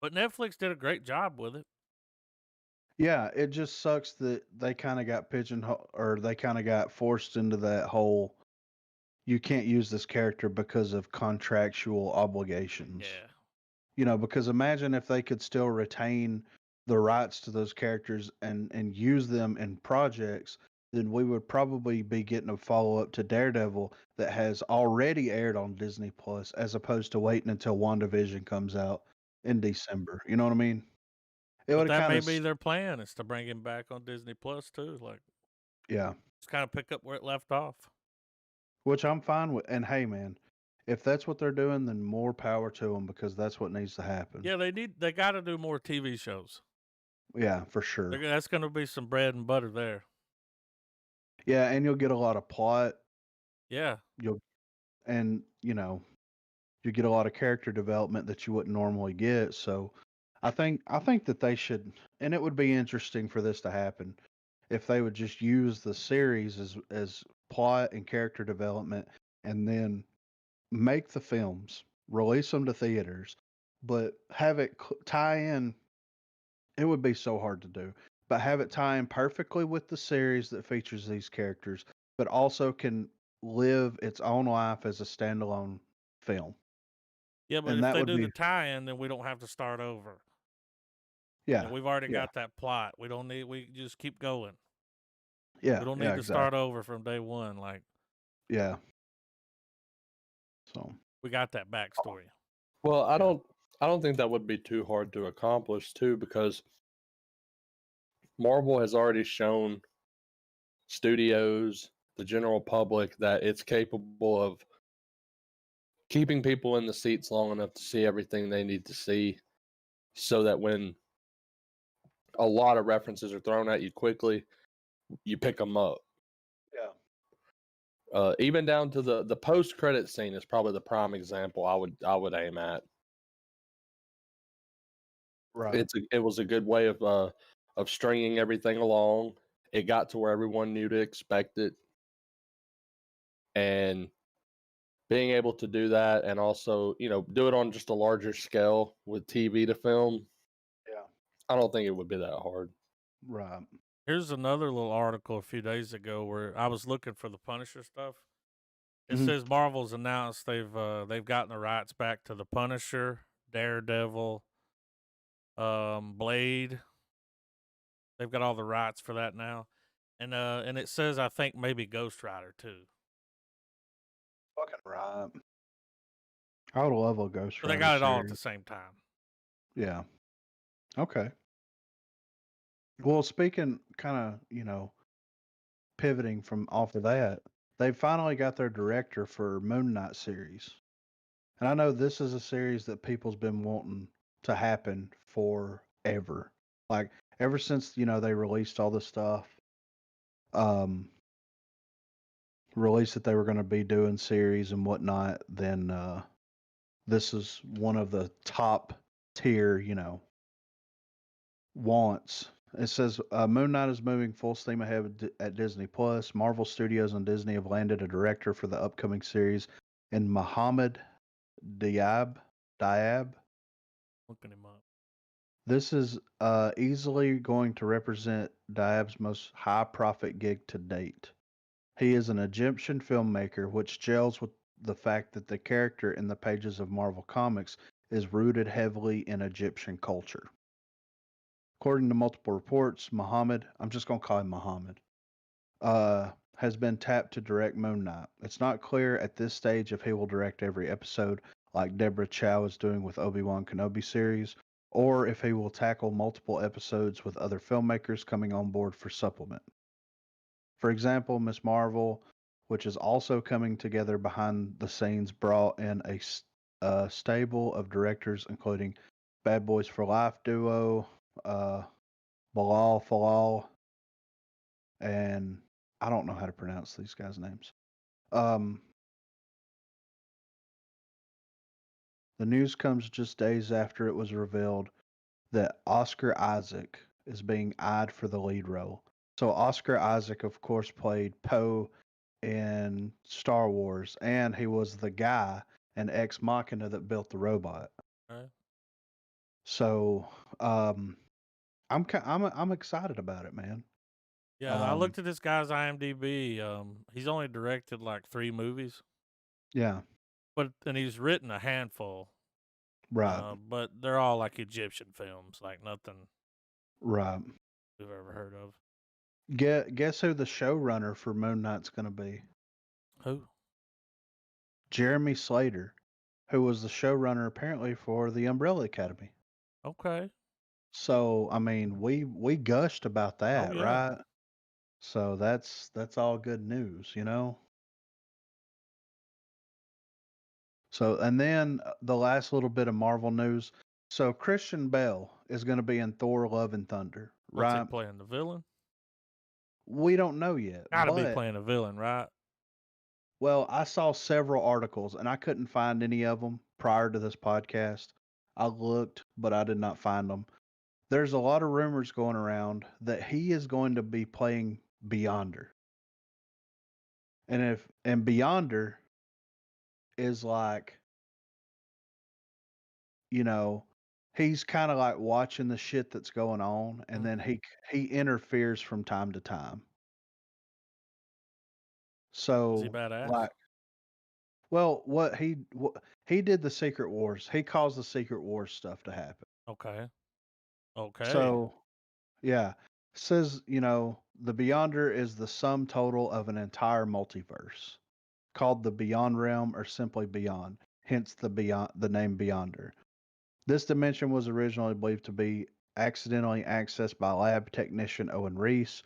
But Netflix did a great job with it. Yeah, it just sucks that they kind of got pigeonholed or they kind of got forced into that whole you can't use this character because of contractual obligations. Yeah. Because imagine if they could still retain the rights to those characters and use them in projects, then we would probably be getting a follow up to Daredevil that has already aired on Disney Plus, as opposed to waiting until WandaVision comes out in December. You know what I mean? But that may be their plan, is to bring him back on Disney Plus too. Like, yeah, just kind of pick up where it left off. which I'm fine with. And hey, man, if that's what they're doing, then more power to them because that's what needs to happen. Yeah, they got to do more TV shows. Yeah, for sure. That's going to be some bread and butter there. Yeah, and you'll get a lot of plot. Yeah. You get a lot of character development that you wouldn't normally get. So I think that they should, and it would be interesting for this to happen if they would just use the series as plot and character development and then make the films, release them to theaters, but have it tie in. It would be so hard to do, but have it tie in perfectly with the series that features these characters, but also can live its own life as a standalone film. Yeah, but And if that they would do be the tie-in, then we don't have to start over. yeah. We've already got that plot. We just keep going. Yeah. We don't need to start over from day one. Like, yeah. So we got that backstory. Well, I don't think that would be too hard to accomplish too, because Marvel has already shown studios, the general public, that it's capable of keeping people in the seats long enough to see everything they need to see, so that when a lot of references are thrown at you quickly, you pick them up. Yeah. Even down to the post-credit scene is probably the prime example I would aim at. Right. It was a good way of stringing everything along. It got to where everyone knew to expect it, and being able to do that, and also do it on just a larger scale with TV to film. Yeah. I don't think it would be that hard. Right. Here's another little article a few days ago where I was looking for the Punisher stuff. It says Marvel's announced they've gotten the rights back to the Punisher, Daredevil, Blade. They've got all the rights for that now, and it says I think maybe Ghost Rider too. Fucking Right. I would love a Ghost So Rider they got it all at series. the same time. Yeah. Okay. Well, speaking kind of, pivoting from off of that, they finally got their director for Moon Knight series. And I know this is a series that people's been wanting to happen forever. Like ever since, they released all this stuff, released that they were going to be doing series and whatnot, then this is one of the top tier, wants. It says Moon Knight is moving full steam ahead at Disney Plus. Marvel Studios and Disney have landed a director for the upcoming series, in Mohammed Diab. Looking him up. This is easily going to represent Diab's most high profit gig to date. He is an Egyptian filmmaker, which gels with the fact that the character in the pages of Marvel Comics is rooted heavily in Egyptian culture. According to multiple reports, Muhammad, I'm just going to call him Muhammad, has been tapped to direct Moon Knight. It's not clear at this stage if he will direct every episode like Deborah Chow is doing with Obi-Wan Kenobi series, or if he will tackle multiple episodes with other filmmakers coming on board for supplement. For example, Miss Marvel, which is also coming together behind the scenes, brought in a stable of directors, including Bad Boys for Life duo, Bilal Falal, and I don't know how to pronounce these guys' names. The news comes just days after it was revealed that Oscar Isaac is being eyed for the lead role. So Oscar Isaac, of course, played Poe in Star Wars, and he was the guy in Ex Machina that built the robot. Right. So I'm excited about it, man. Yeah, I looked at this guy's IMDb. He's only directed like 3 movies. Yeah. And he's written a handful. Right. But they're all like Egyptian films, like nothing Right. we've ever heard of. Guess who the showrunner for Moon Knight's going to be? Who? Jeremy Slater, who was the showrunner apparently for the Umbrella Academy. Okay. So I mean, we gushed about that, yeah. right? So that's all good news, So and then the last little bit of Marvel news. So Christian Bale is going to be in Thor: Love and Thunder, What's right? he playing, the villain? We don't know yet. Gotta be but- playing a villain, right? Well, I saw several articles and I couldn't find any of them prior to this podcast. I looked, but I did not find them. There's a lot of rumors going around that he is going to be playing Beyonder. And Beyonder is like, he's kind of like watching the shit that's going on, and then he interferes from time to time. So Is he badass? like, well, he did the Secret Wars. He caused the Secret Wars stuff to happen. Okay. So, yeah, says the Beyonder is the sum total of an entire multiverse, called the Beyond Realm or simply Beyond. Hence the name Beyonder. This dimension was originally believed to be accidentally accessed by lab technician Owen Reese.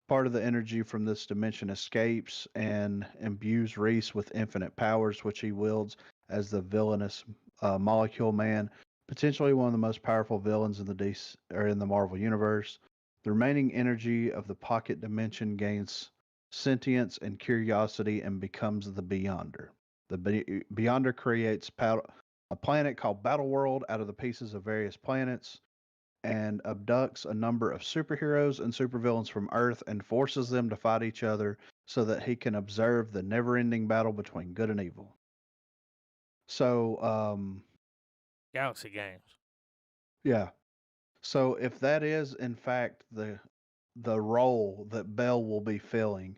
Part of the energy from this dimension escapes and imbues Reese with infinite powers, which he wields as the villainous Molecule Man, potentially one of the most powerful villains in the DC or in the Marvel universe. The remaining energy of the pocket dimension gains sentience and curiosity and becomes the Beyonder. The Beyonder creates a planet called Battle World out of the pieces of various planets and abducts a number of superheroes and supervillains from Earth and forces them to fight each other so that he can observe the never-ending battle between good and evil. So, Galaxy Games. yeah. So if that is in fact the role that Bell will be filling,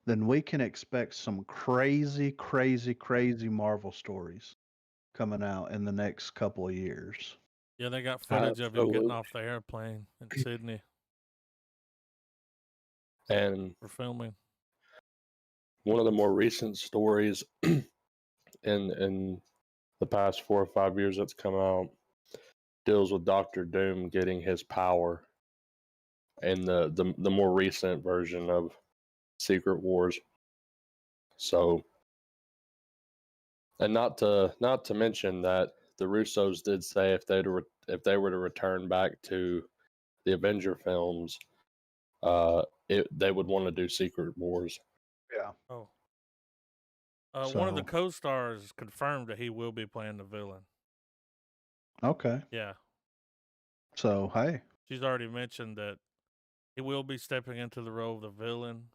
then we can expect some crazy, crazy, crazy Marvel stories coming out in the next couple of years. Yeah, they got footage of him getting Absolutely. off the airplane in Sydney And for filming. one of the more recent stories in the past 4 or 5 years that's come out deals with Doctor Doom getting his power in the more recent version of Secret Wars. So, and not to mention that the Russos did say if they were to return back to the Avenger films, they would want to do Secret Wars. Yeah. Oh. One of the So- co-stars confirmed that he will be playing the villain. Okay. Yeah. So hey. She's already mentioned that he will be stepping into the role of the villain,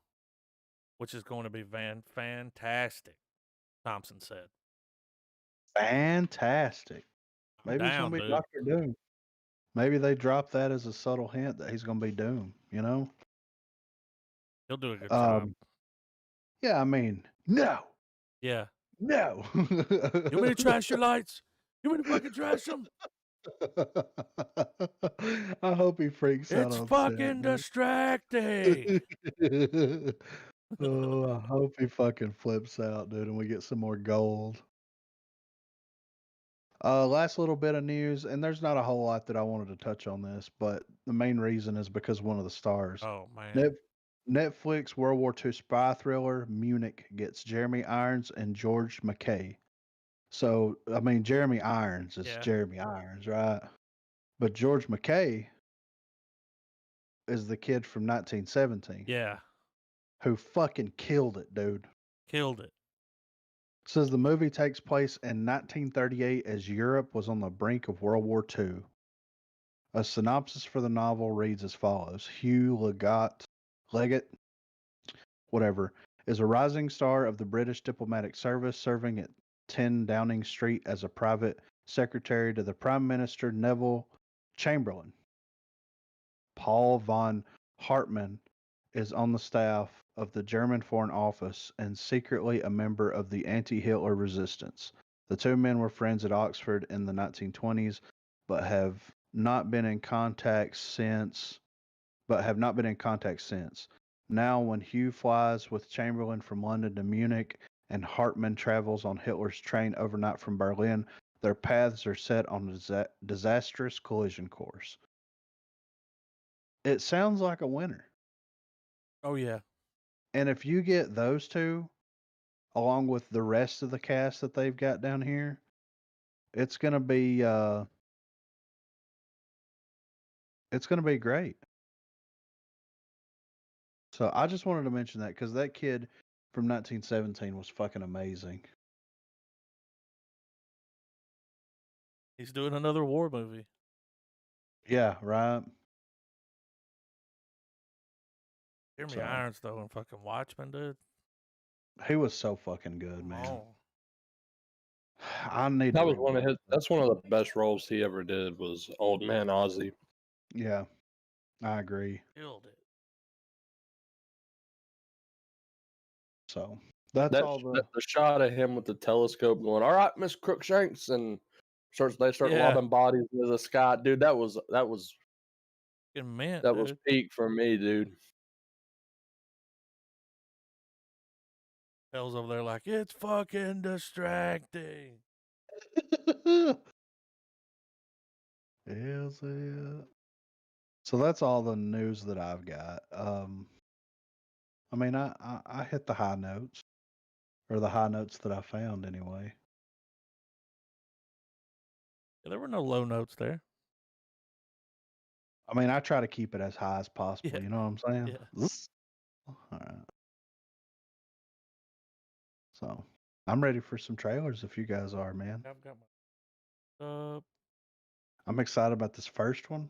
which is going to be fantastic, Thompson said. Fantastic. I'm Maybe it's down, gonna be dude. Doctor Doom. Maybe they drop that as a subtle hint that he's gonna be Doom, you know? He'll do a good job. Yeah, I mean, no. Yeah. No. You want me to trash your lights? You want me to fucking trash them? I hope he freaks out It's on fucking set. distracting. Oh, I hope he fucking flips out, dude, and we get some more gold. Last little bit of news, and there's not a whole lot that I wanted to touch on this, but the main reason is because one of the stars. Oh, man. Netflix World War II spy thriller Munich gets Jeremy Irons and George McKay. So, I mean, Jeremy Irons is Yeah. Jeremy Irons, right? But George McKay is the kid from 1917 Yeah. who fucking killed it, dude. Killed it. Says the movie takes place in 1938 as Europe was on the brink of World War II. A synopsis for the novel reads as follows: Hugh Leggett, whatever, is a rising star of the British diplomatic service, serving at 10 Downing Street as a private secretary to the Prime Minister Neville Chamberlain. Paul von Hartmann is on the staff of the German Foreign Office and secretly a member of the anti-Hitler resistance. The two men were friends at Oxford in the 1920s, but have not been in contact since. Now, when Hugh flies with Chamberlain from London to Munich and Hartmann travels on Hitler's train overnight from Berlin, their paths are set on a disastrous collision course. It sounds like a winner. Oh, yeah. And if you get those two, along with the rest of the cast that they've got down here, it's gonna be great. So I just wanted to mention that because that kid from 1917 was fucking amazing. He's doing another war movie. Yeah, right. Jeremy So- Irons, though, and fucking Watchmen, dude. He was so fucking good, Come man. on. I need That to was one of rewatch his. That's one of the best roles he ever did. Was Old Man Ozzy. Yeah, I agree. Killed it. So that's all The shot of him with the telescope going, "All right, Miss Crookshanks," and they start Yeah. lobbing bodies into the sky, dude. That was Fucking mint, that dude. was peak for me, dude. Hell's over there like, it's fucking distracting. Is it? So that's all the news that I've got. I mean, I hit the high notes, or the high notes that I found anyway. Yeah, there were no low notes there. I mean, I try to keep it as high as possible. Yeah. You know what I'm saying? Yeah. All right. So I'm ready for some trailers if you guys are, man. I've got my I'm excited about this first one,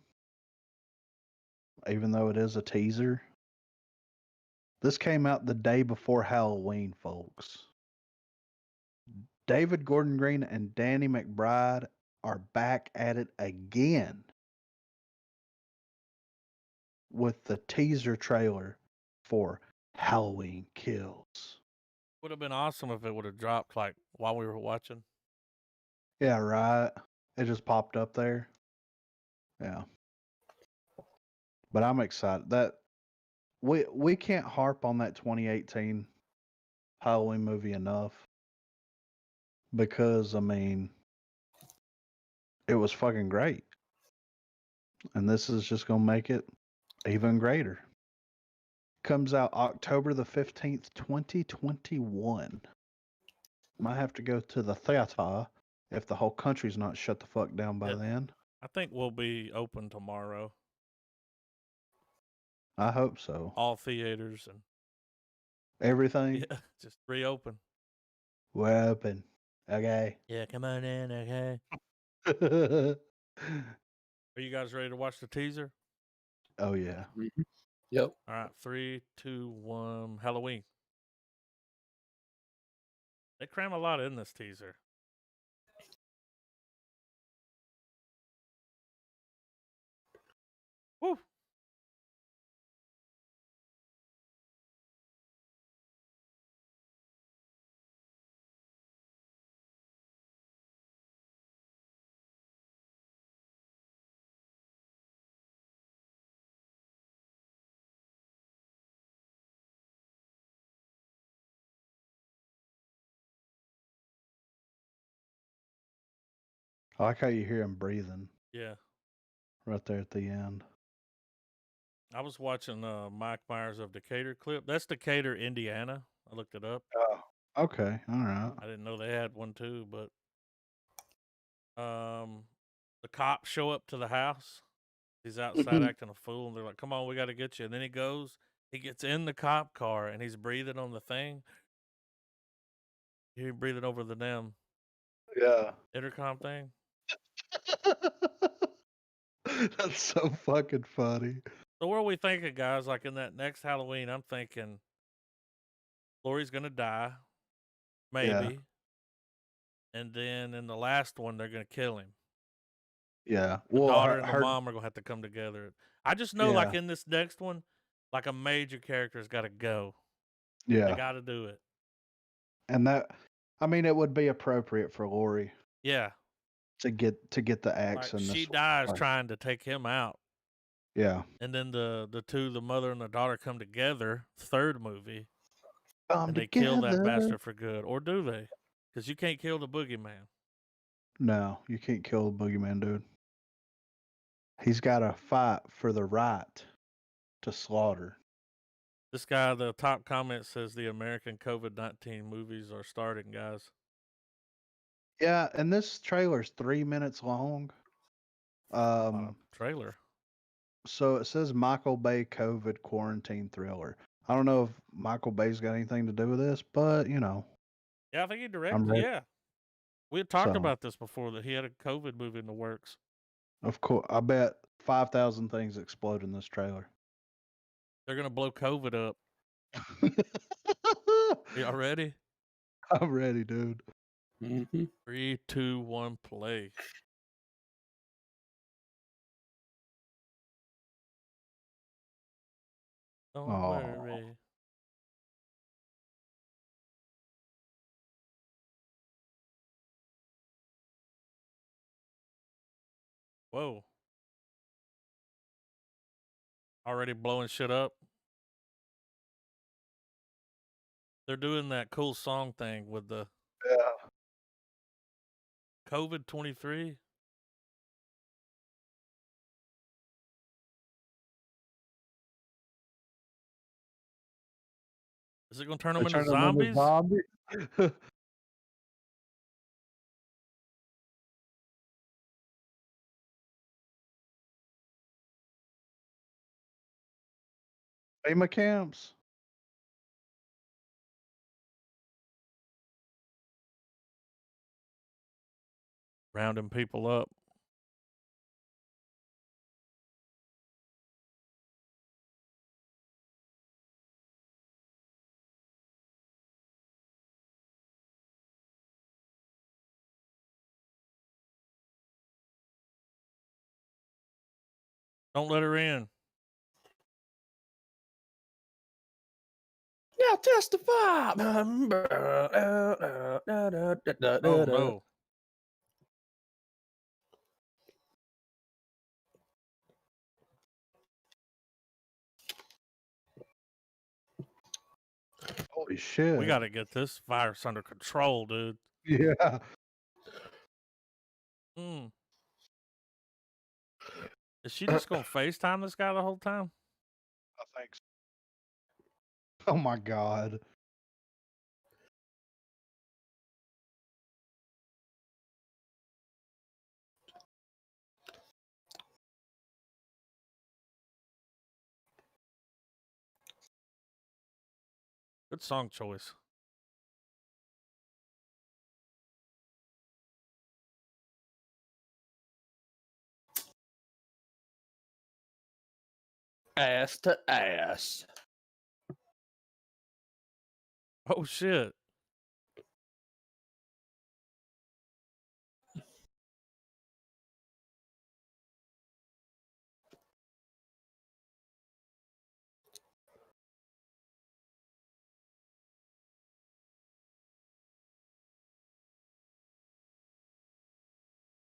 even though it is a teaser. This came out the day before Halloween, folks. David Gordon Green and Danny McBride are back at it again with the teaser trailer for Halloween Kills. would have been awesome if it would have dropped like while we were watching. Yeah, right. It just popped up there. Yeah. But I'm excited that we can't harp on that 2018 Halloween movie enough because I mean it was fucking great. And this is just going to make it even greater. Comes out October the 15th, 2021. Might have to go to the theater if the whole country's not shut the fuck down by Yeah. then. I think we'll be open tomorrow. I hope so. All theaters and Everything. yeah, just reopen. We're open. Okay. Yeah, come on in, okay. Are you guys ready to watch the teaser? Oh yeah. Yep. All right, 3, 2, 1, Halloween. They cram a lot in this teaser. Woo! I like how you hear him breathing Yeah. right there at the end. I was watching Mike Myers of Decatur clip. That's Decatur, Indiana. I looked it up. Oh, Okay. All right. I didn't know they had one too, but the cops show up to the house. He's outside acting a fool, and they're like, "Come on, we got to get you." And then he gets in the cop car, and he's breathing on the thing. He's breathing over the damn yeah. intercom thing. That's so fucking funny. So what are we thinking, guys? Like in that next Halloween, I'm thinking Lori's gonna die, maybe, and then in the last one, they're gonna kill him. Yeah. The Well, daughter and the mom are gonna have to come together. I just know, like in this next one, like a major character's got to go. They yeah. got to do it. And that, I mean, it would be appropriate for Lori Yeah, to get the axe like in she this. dies trying to take him out, Yeah. and then the two, the mother and the daughter, come together. Third movie, And they kill that bastard for good, or do they? Because you can't kill the boogeyman. No, you can't kill the boogeyman, dude. He's got to fight for the right to slaughter. This guy, the top comment says the American COVID-19 movies are starting, guys. Yeah, and this trailer's 3 minutes long. Trailer. So it says Michael Bay COVID quarantine thriller. I don't know if Michael Bay's got anything to do with this, but you know. Yeah, I think he directed. ready. Yeah, we had talked So- about this before, that he had a COVID movie in the works. Of course, I bet 5,000 things explode in this trailer. They're gonna blow COVID up. Y'all ready? I'm ready, dude. 3, 2, 1, play. Don't worry. Whoa. Already blowing shit up. They're doing that cool song thing with the Yeah. COVID 23. Is it gonna turn them into zombies? FEMA camps. Rounding people up. Don't let her in. Now testify. Oh no. Holy shit. We got to get this virus under control, dude. Yeah. Is she just going to FaceTime this guy the whole time? I think so. Oh my God. Good song choice. Ass to ass. Oh shit.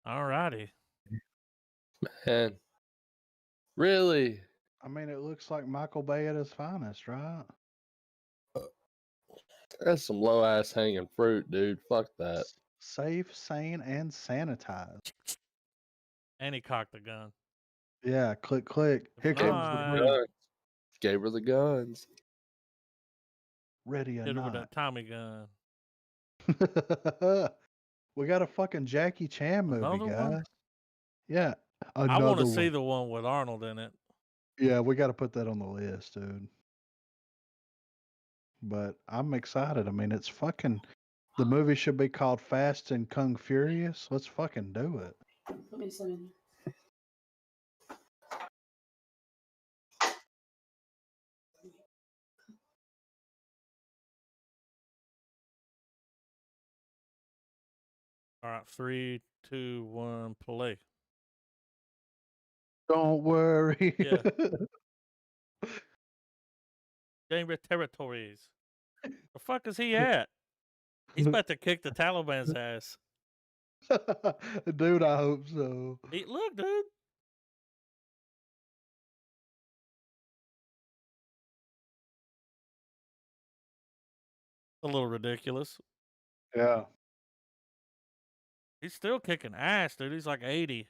Alrighty. Man. Really? I mean, it looks like Michael Bay at his finest, right? That's some low ass hanging fruit, dude. Fuck that. Safe, sane, and sanitized. And he cocked the gun. Yeah, click, click. Here comes the not- fruit. Guns. Gave her the guns. Ready or Hit her with not. that Tommy gun. We got a fucking Jackie Chan movie, Another guys. one? Yeah. I want to Another see one. the one with Arnold in it. Yeah, we got to put that on the list, dude. But I'm excited. I mean, it's fucking. The movie should be called Fast and Kung Furious. Let's fucking do it. Put me some in there. All right, 3, 2, 1, play. Don't worry. Yeah. Dangerous territories. The fuck is he at? He's about to kick the Taliban's ass. Dude, I hope so. Look, dude. A little ridiculous. Yeah. He's still kicking ass, dude. He's like 80.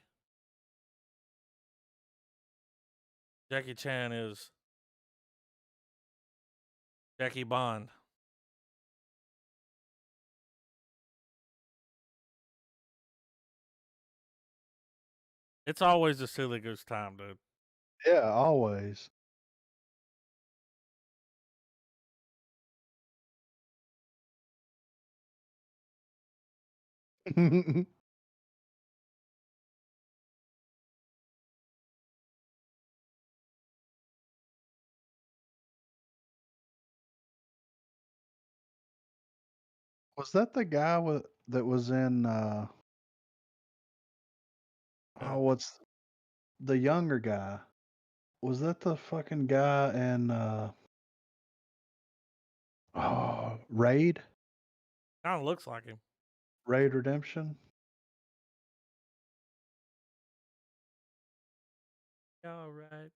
Jackie Chan is Jackie Bond. It's always a silly goose time, dude. Yeah, always. Was that the guy that was in what's the younger guy? Was that the fucking guy in Raid? Kind of looks like him. Raid Redemption? All right.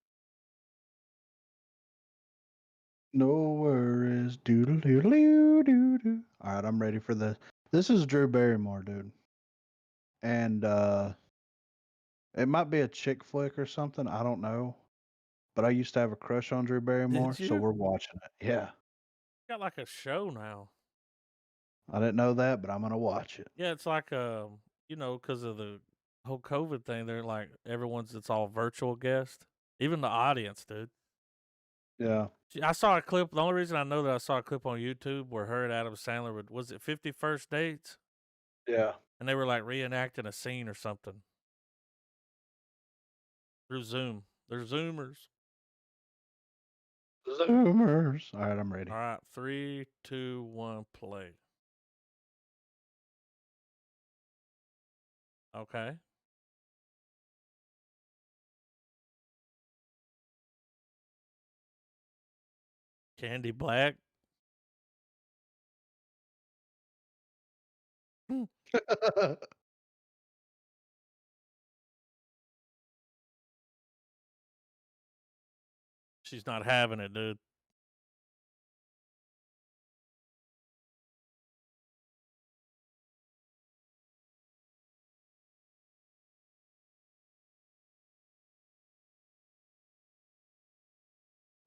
No worries. Doodle doodle doo doo doo. All right, I'm ready for this. This is Drew Barrymore, dude. And it might be a chick flick or something. I don't know. But I used to have a crush on Drew Barrymore, so you? we're watching it. Yeah. Got like a show now. I didn't know that, but I'm gonna watch it. Yeah, it's like you know, because of the whole COVID thing, they're like it's all virtual guest. Even the audience, dude. Yeah. I saw a clip. The only reason I know that I saw a clip on YouTube where her and Adam Sandler was it 51st Dates? Yeah. And they were like reenacting a scene or something through Zoom. They're Zoomers. Zoomers. All right, I'm ready. All right, 3, 2, 1, play. Okay. Candy Black. She's not having it, dude.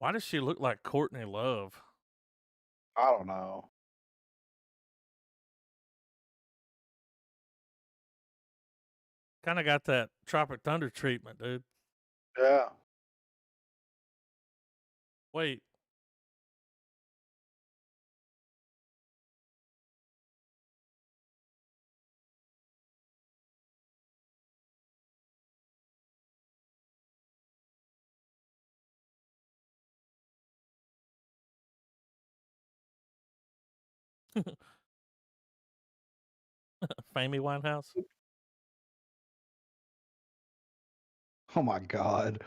Why does she look like Courtney Love? I don't know. Kind of got that Tropic Thunder treatment, dude. Yeah. Wait. Famey Winehouse. Oh my God.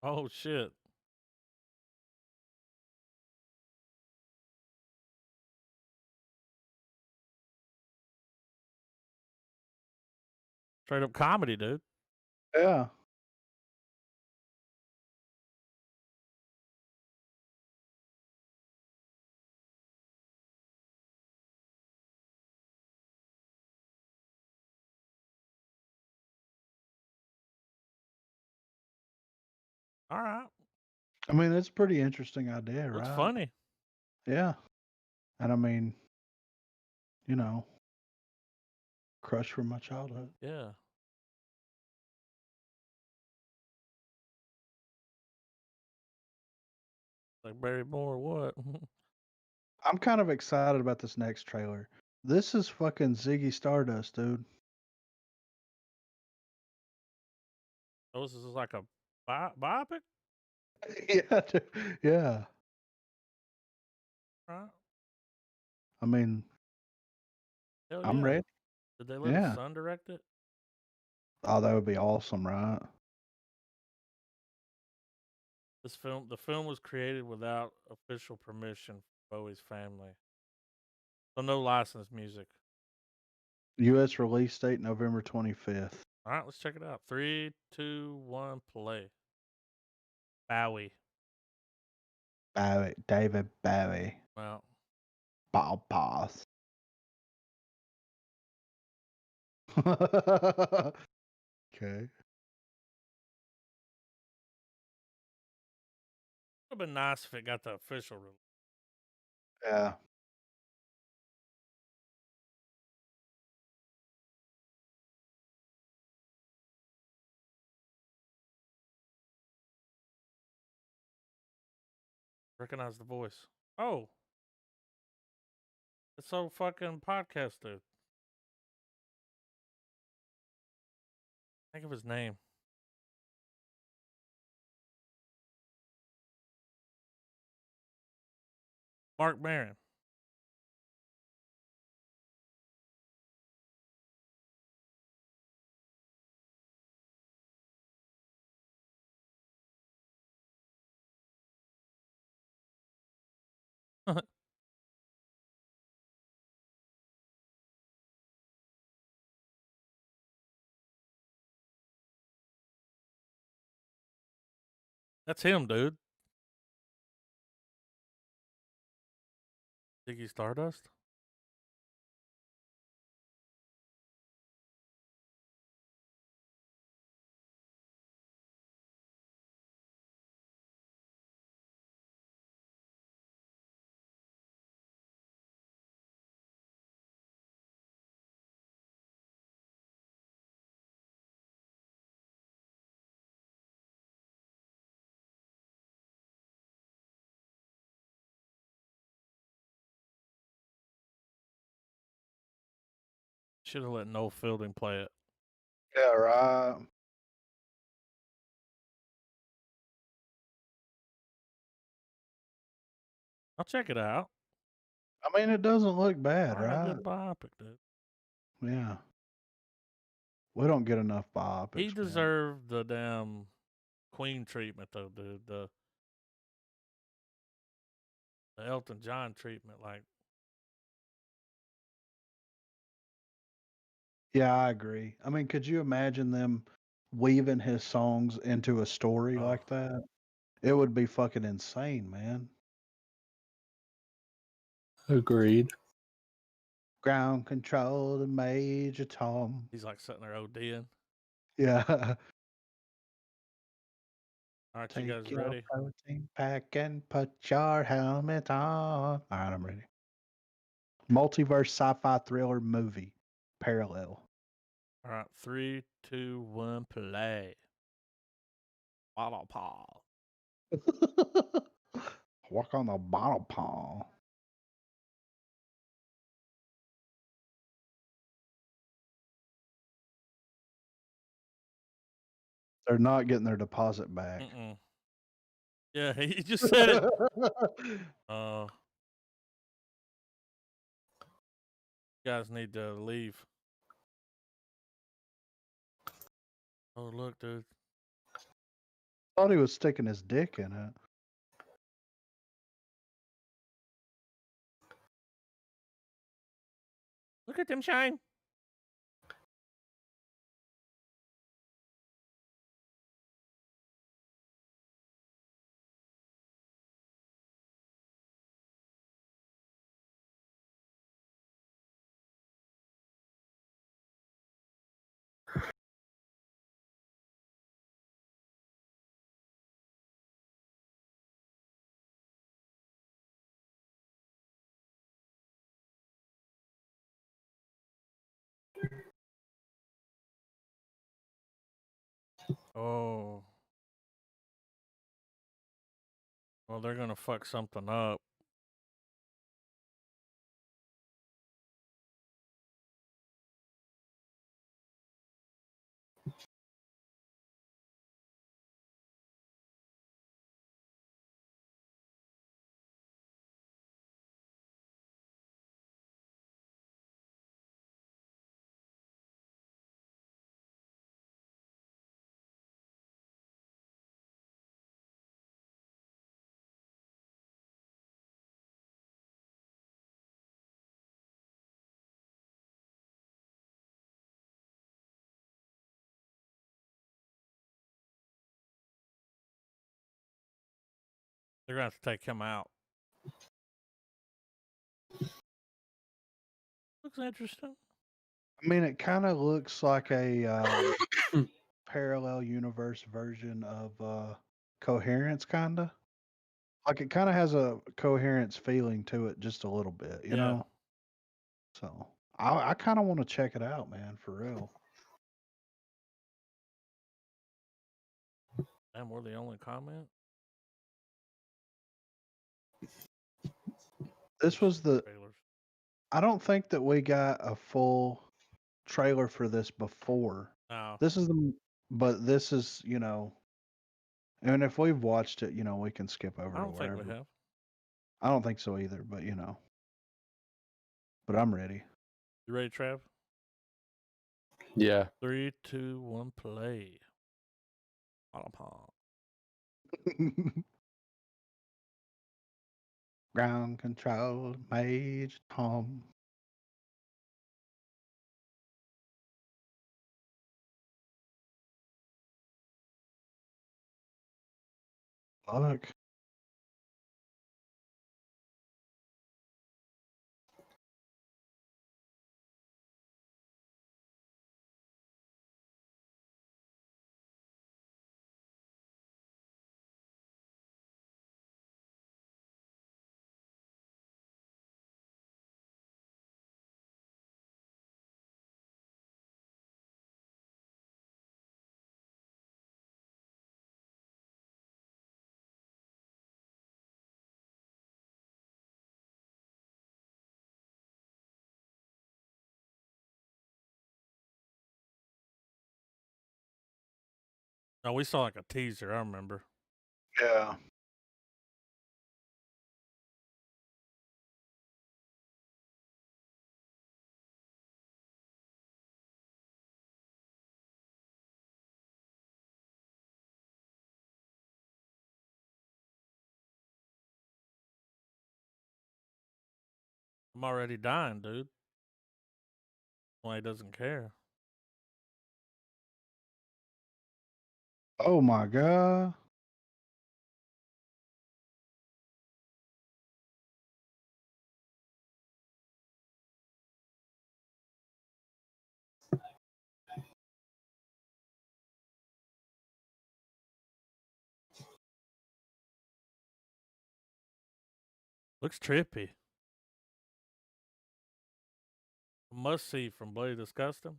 Oh shit. Straight up comedy, dude. Yeah. All right. I mean, it's a pretty interesting idea, Looks right? funny. Yeah. And I mean, you know, crush from my childhood. Yeah. Like Barry Moore, what? I'm kind of excited about this next trailer. This is fucking Ziggy Stardust, dude. Oh, this is like a biopic? Yeah, dude. Yeah. Right. I mean, Hell I'm yeah. ready. Did they let Yeah. his son direct it? Oh, that would be awesome, right? The film was created without official permission from Bowie's family. So no licensed music. U.S. release date November 25th. All right, let's check it out. 3, 2, 1, play. Bowie. Bowie, David Bowie. Well, Bow Pass. Okay. would have been nice if it got the official release. Yeah. Recognize the voice. Oh. It's so fucking podcast dude. Think of his name. Mark Maron. That's him, dude. Ziggy Stardust? Should have let Noel Fielding play it. Yeah, right. I'll check it out. I mean, it doesn't look bad, All right, right? good biopic, dude. Yeah. We don't get enough biopics. He man. deserved the damn Queen treatment, though, dude. The Elton John treatment, like. Yeah, I agree. I mean, could you imagine them weaving his songs into a story Oh. like that? It would be fucking insane, man. Agreed. Ground control to Major Tom. He's like sitting there ODing. Yeah. All right, you Take guys your ready? protein pack and put your helmet on. All right, I'm ready. Multiverse sci-fi thriller movie. Parallel. All right, 3, 2, 1, play. Bottle Paul. Walk on the bottle palm. They're not getting their deposit back. Mm-mm. Yeah, he just said it. You guys need to leave. Oh, look, dude. Thought he was sticking his dick in it. Look at them shine. Oh. Well, they're going to fuck something up. They're going to have to take him out. Looks interesting. I mean, it kind of looks like a parallel universe version of Coherence, kind of. Like it kind of has a Coherence feeling to it, just a little bit, you know. So I kind of want to check it out, man, for real. And we're the only comment. This was the. Trailers. I don't think that we got a full trailer for this before. No. This is the. But this is, you know. And if we've watched it, you know, we can skip over I to don't think wherever. we have. I don't think so either, but you know. But I'm ready. You ready, Trav? Yeah. 3, 2, 1, play. Bottle Paul. Ground control, Major Tom. Look. No, we saw like a teaser. I remember. Yeah. I'm already dying, dude. Why he doesn't care? Oh my god. Looks trippy. Must see from Bloody Disgusting.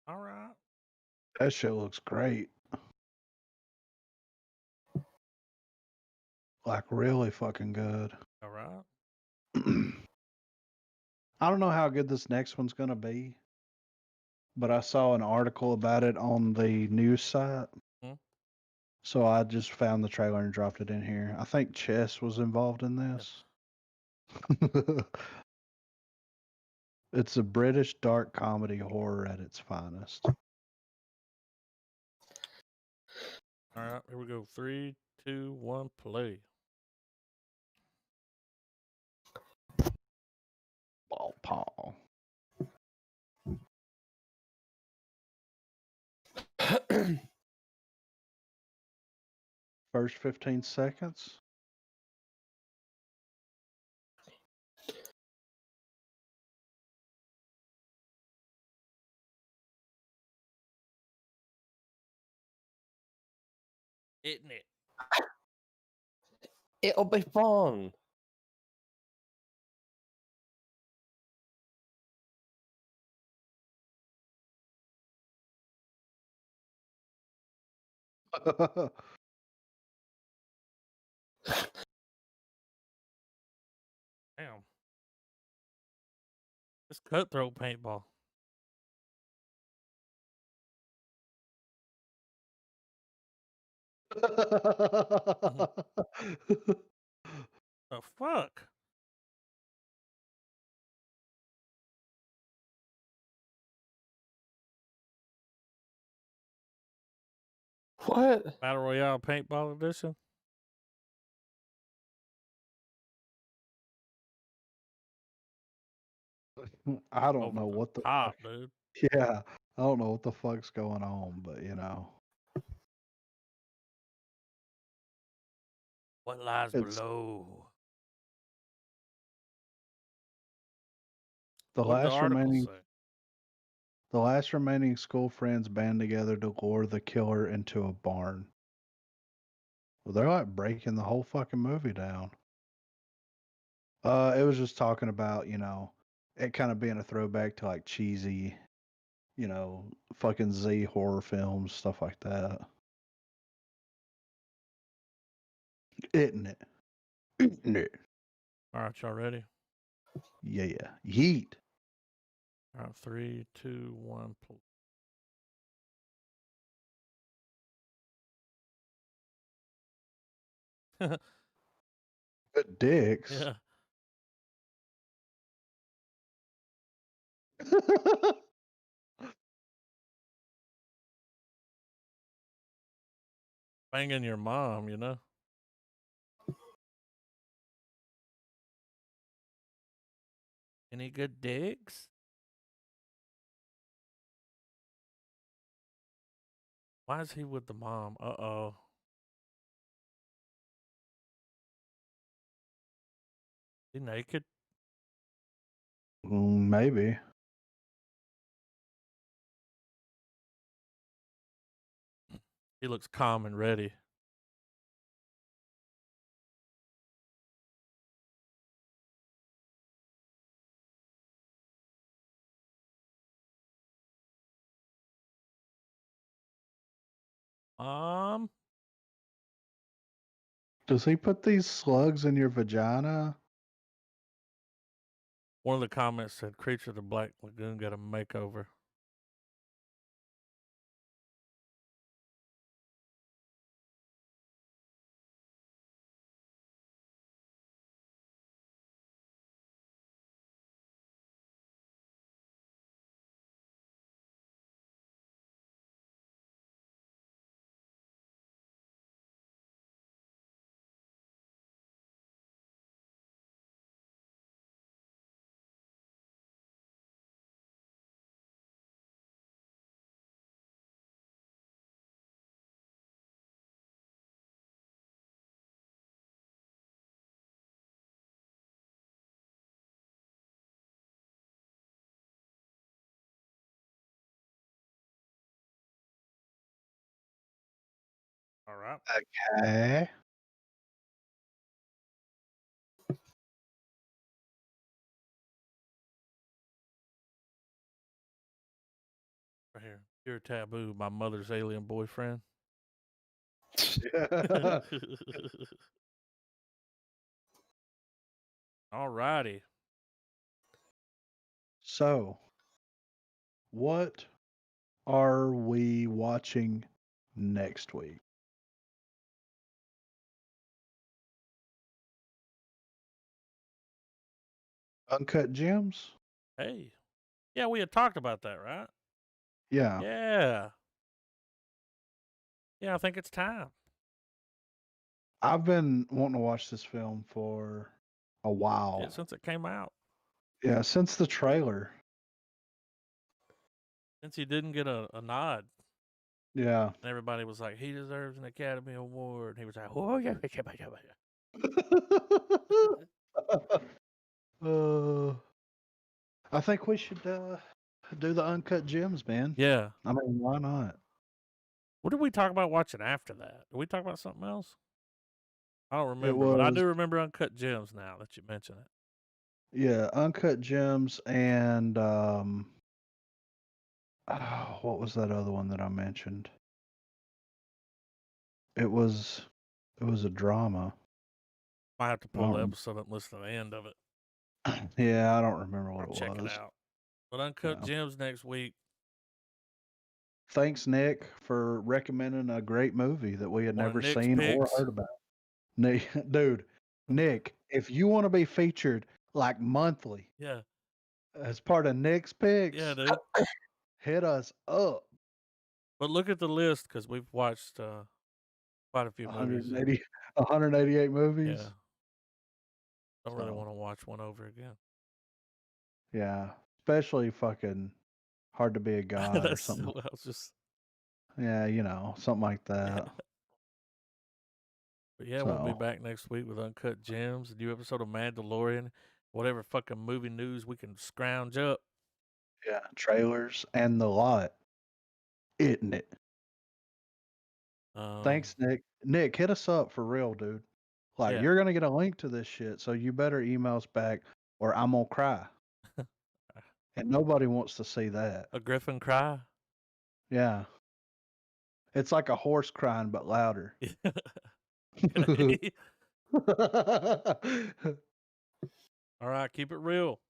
All right. That shit looks great. Like really fucking good. All right. I don't know how good this next one's gonna be, but I saw an article about it on the news site. Hmm? So I just found the trailer and dropped it in here. I think Chess was involved in this. It's a British dark comedy horror at its finest. All right. Here we go. 3, 2, 1, play. Ball paw. First 15 seconds. Isn't it? It'll be fun. Damn. This cutthroat paintball. The fuck? What? Battle Royale paintball edition? I don't Over know the what the top, fuck. dude. Yeah, I don't know what the fuck's going on, but you know, What lies it's below? the What did the last article remaining say? the last remaining school friends band together to lure the killer into a barn. Well, they're like breaking the whole fucking movie down. It was just talking about, you know, it kind of being a throwback to like cheesy, you know, fucking Z horror films, stuff like that. Isn't it? Isn't it? All right, y'all ready? Yeah. Yeet. All right, 3, 2, 1, play. Good dicks. Yeah. Banging your mom, you know? Any good digs? Why is he with the mom? Uh-oh. He naked? Maybe. He looks calm and ready. Does he put these slugs in your vagina? One of the comments said, "Creature of the Black Lagoon got a makeover." All right. Okay. Right here. Pure Taboo, my mother's alien boyfriend. All righty. So, what are we watching next week? Uncut Gems? Hey. Yeah, we had talked about that, right? Yeah. Yeah. Yeah, I think it's time. I've been wanting to watch this film for a while. Yeah, since it came out. Yeah, since the trailer. Since he didn't get a nod. Yeah. And everybody was like, he deserves an Academy Award. And he was like, oh, yeah. I think we should do the Uncut Gems, man. Yeah. I mean, why not? What did we talk about watching after that? Did we talk about something else? I don't remember, but I do remember Uncut Gems now that you mention it. Yeah, Uncut Gems and what was that other one that I mentioned? It was a drama. I have to pull the episode up and listen to the end of it. Yeah, I don't remember what I'll it check was. it out. But Uncut Gems next week. Thanks, Nick, for recommending a great movie that we had One of never Nick's seen or picks. heard about. Dude, Nick, if you want to be featured like monthly Yeah. as part of Nick's picks, Yeah, dude. hit us up. But look at the list because we've watched quite a few movies. 188 movies. Yeah. Don't really want to watch one over again. Yeah. Especially fucking Hard to Be a God or something. I was just... Yeah, you know, something like that. But yeah, we'll be back next week with Uncut Gems, a new episode of Mandalorian, whatever fucking movie news we can scrounge up. Yeah, trailers and the lot. Isn't it? Thanks, Nick. Nick, hit us up for real, dude. Like, you're going to get a link to this shit, so you better email us back or I'm going to cry. And nobody wants to see that. A griffin cry? Yeah. It's like a horse crying, but louder. All right, keep it real.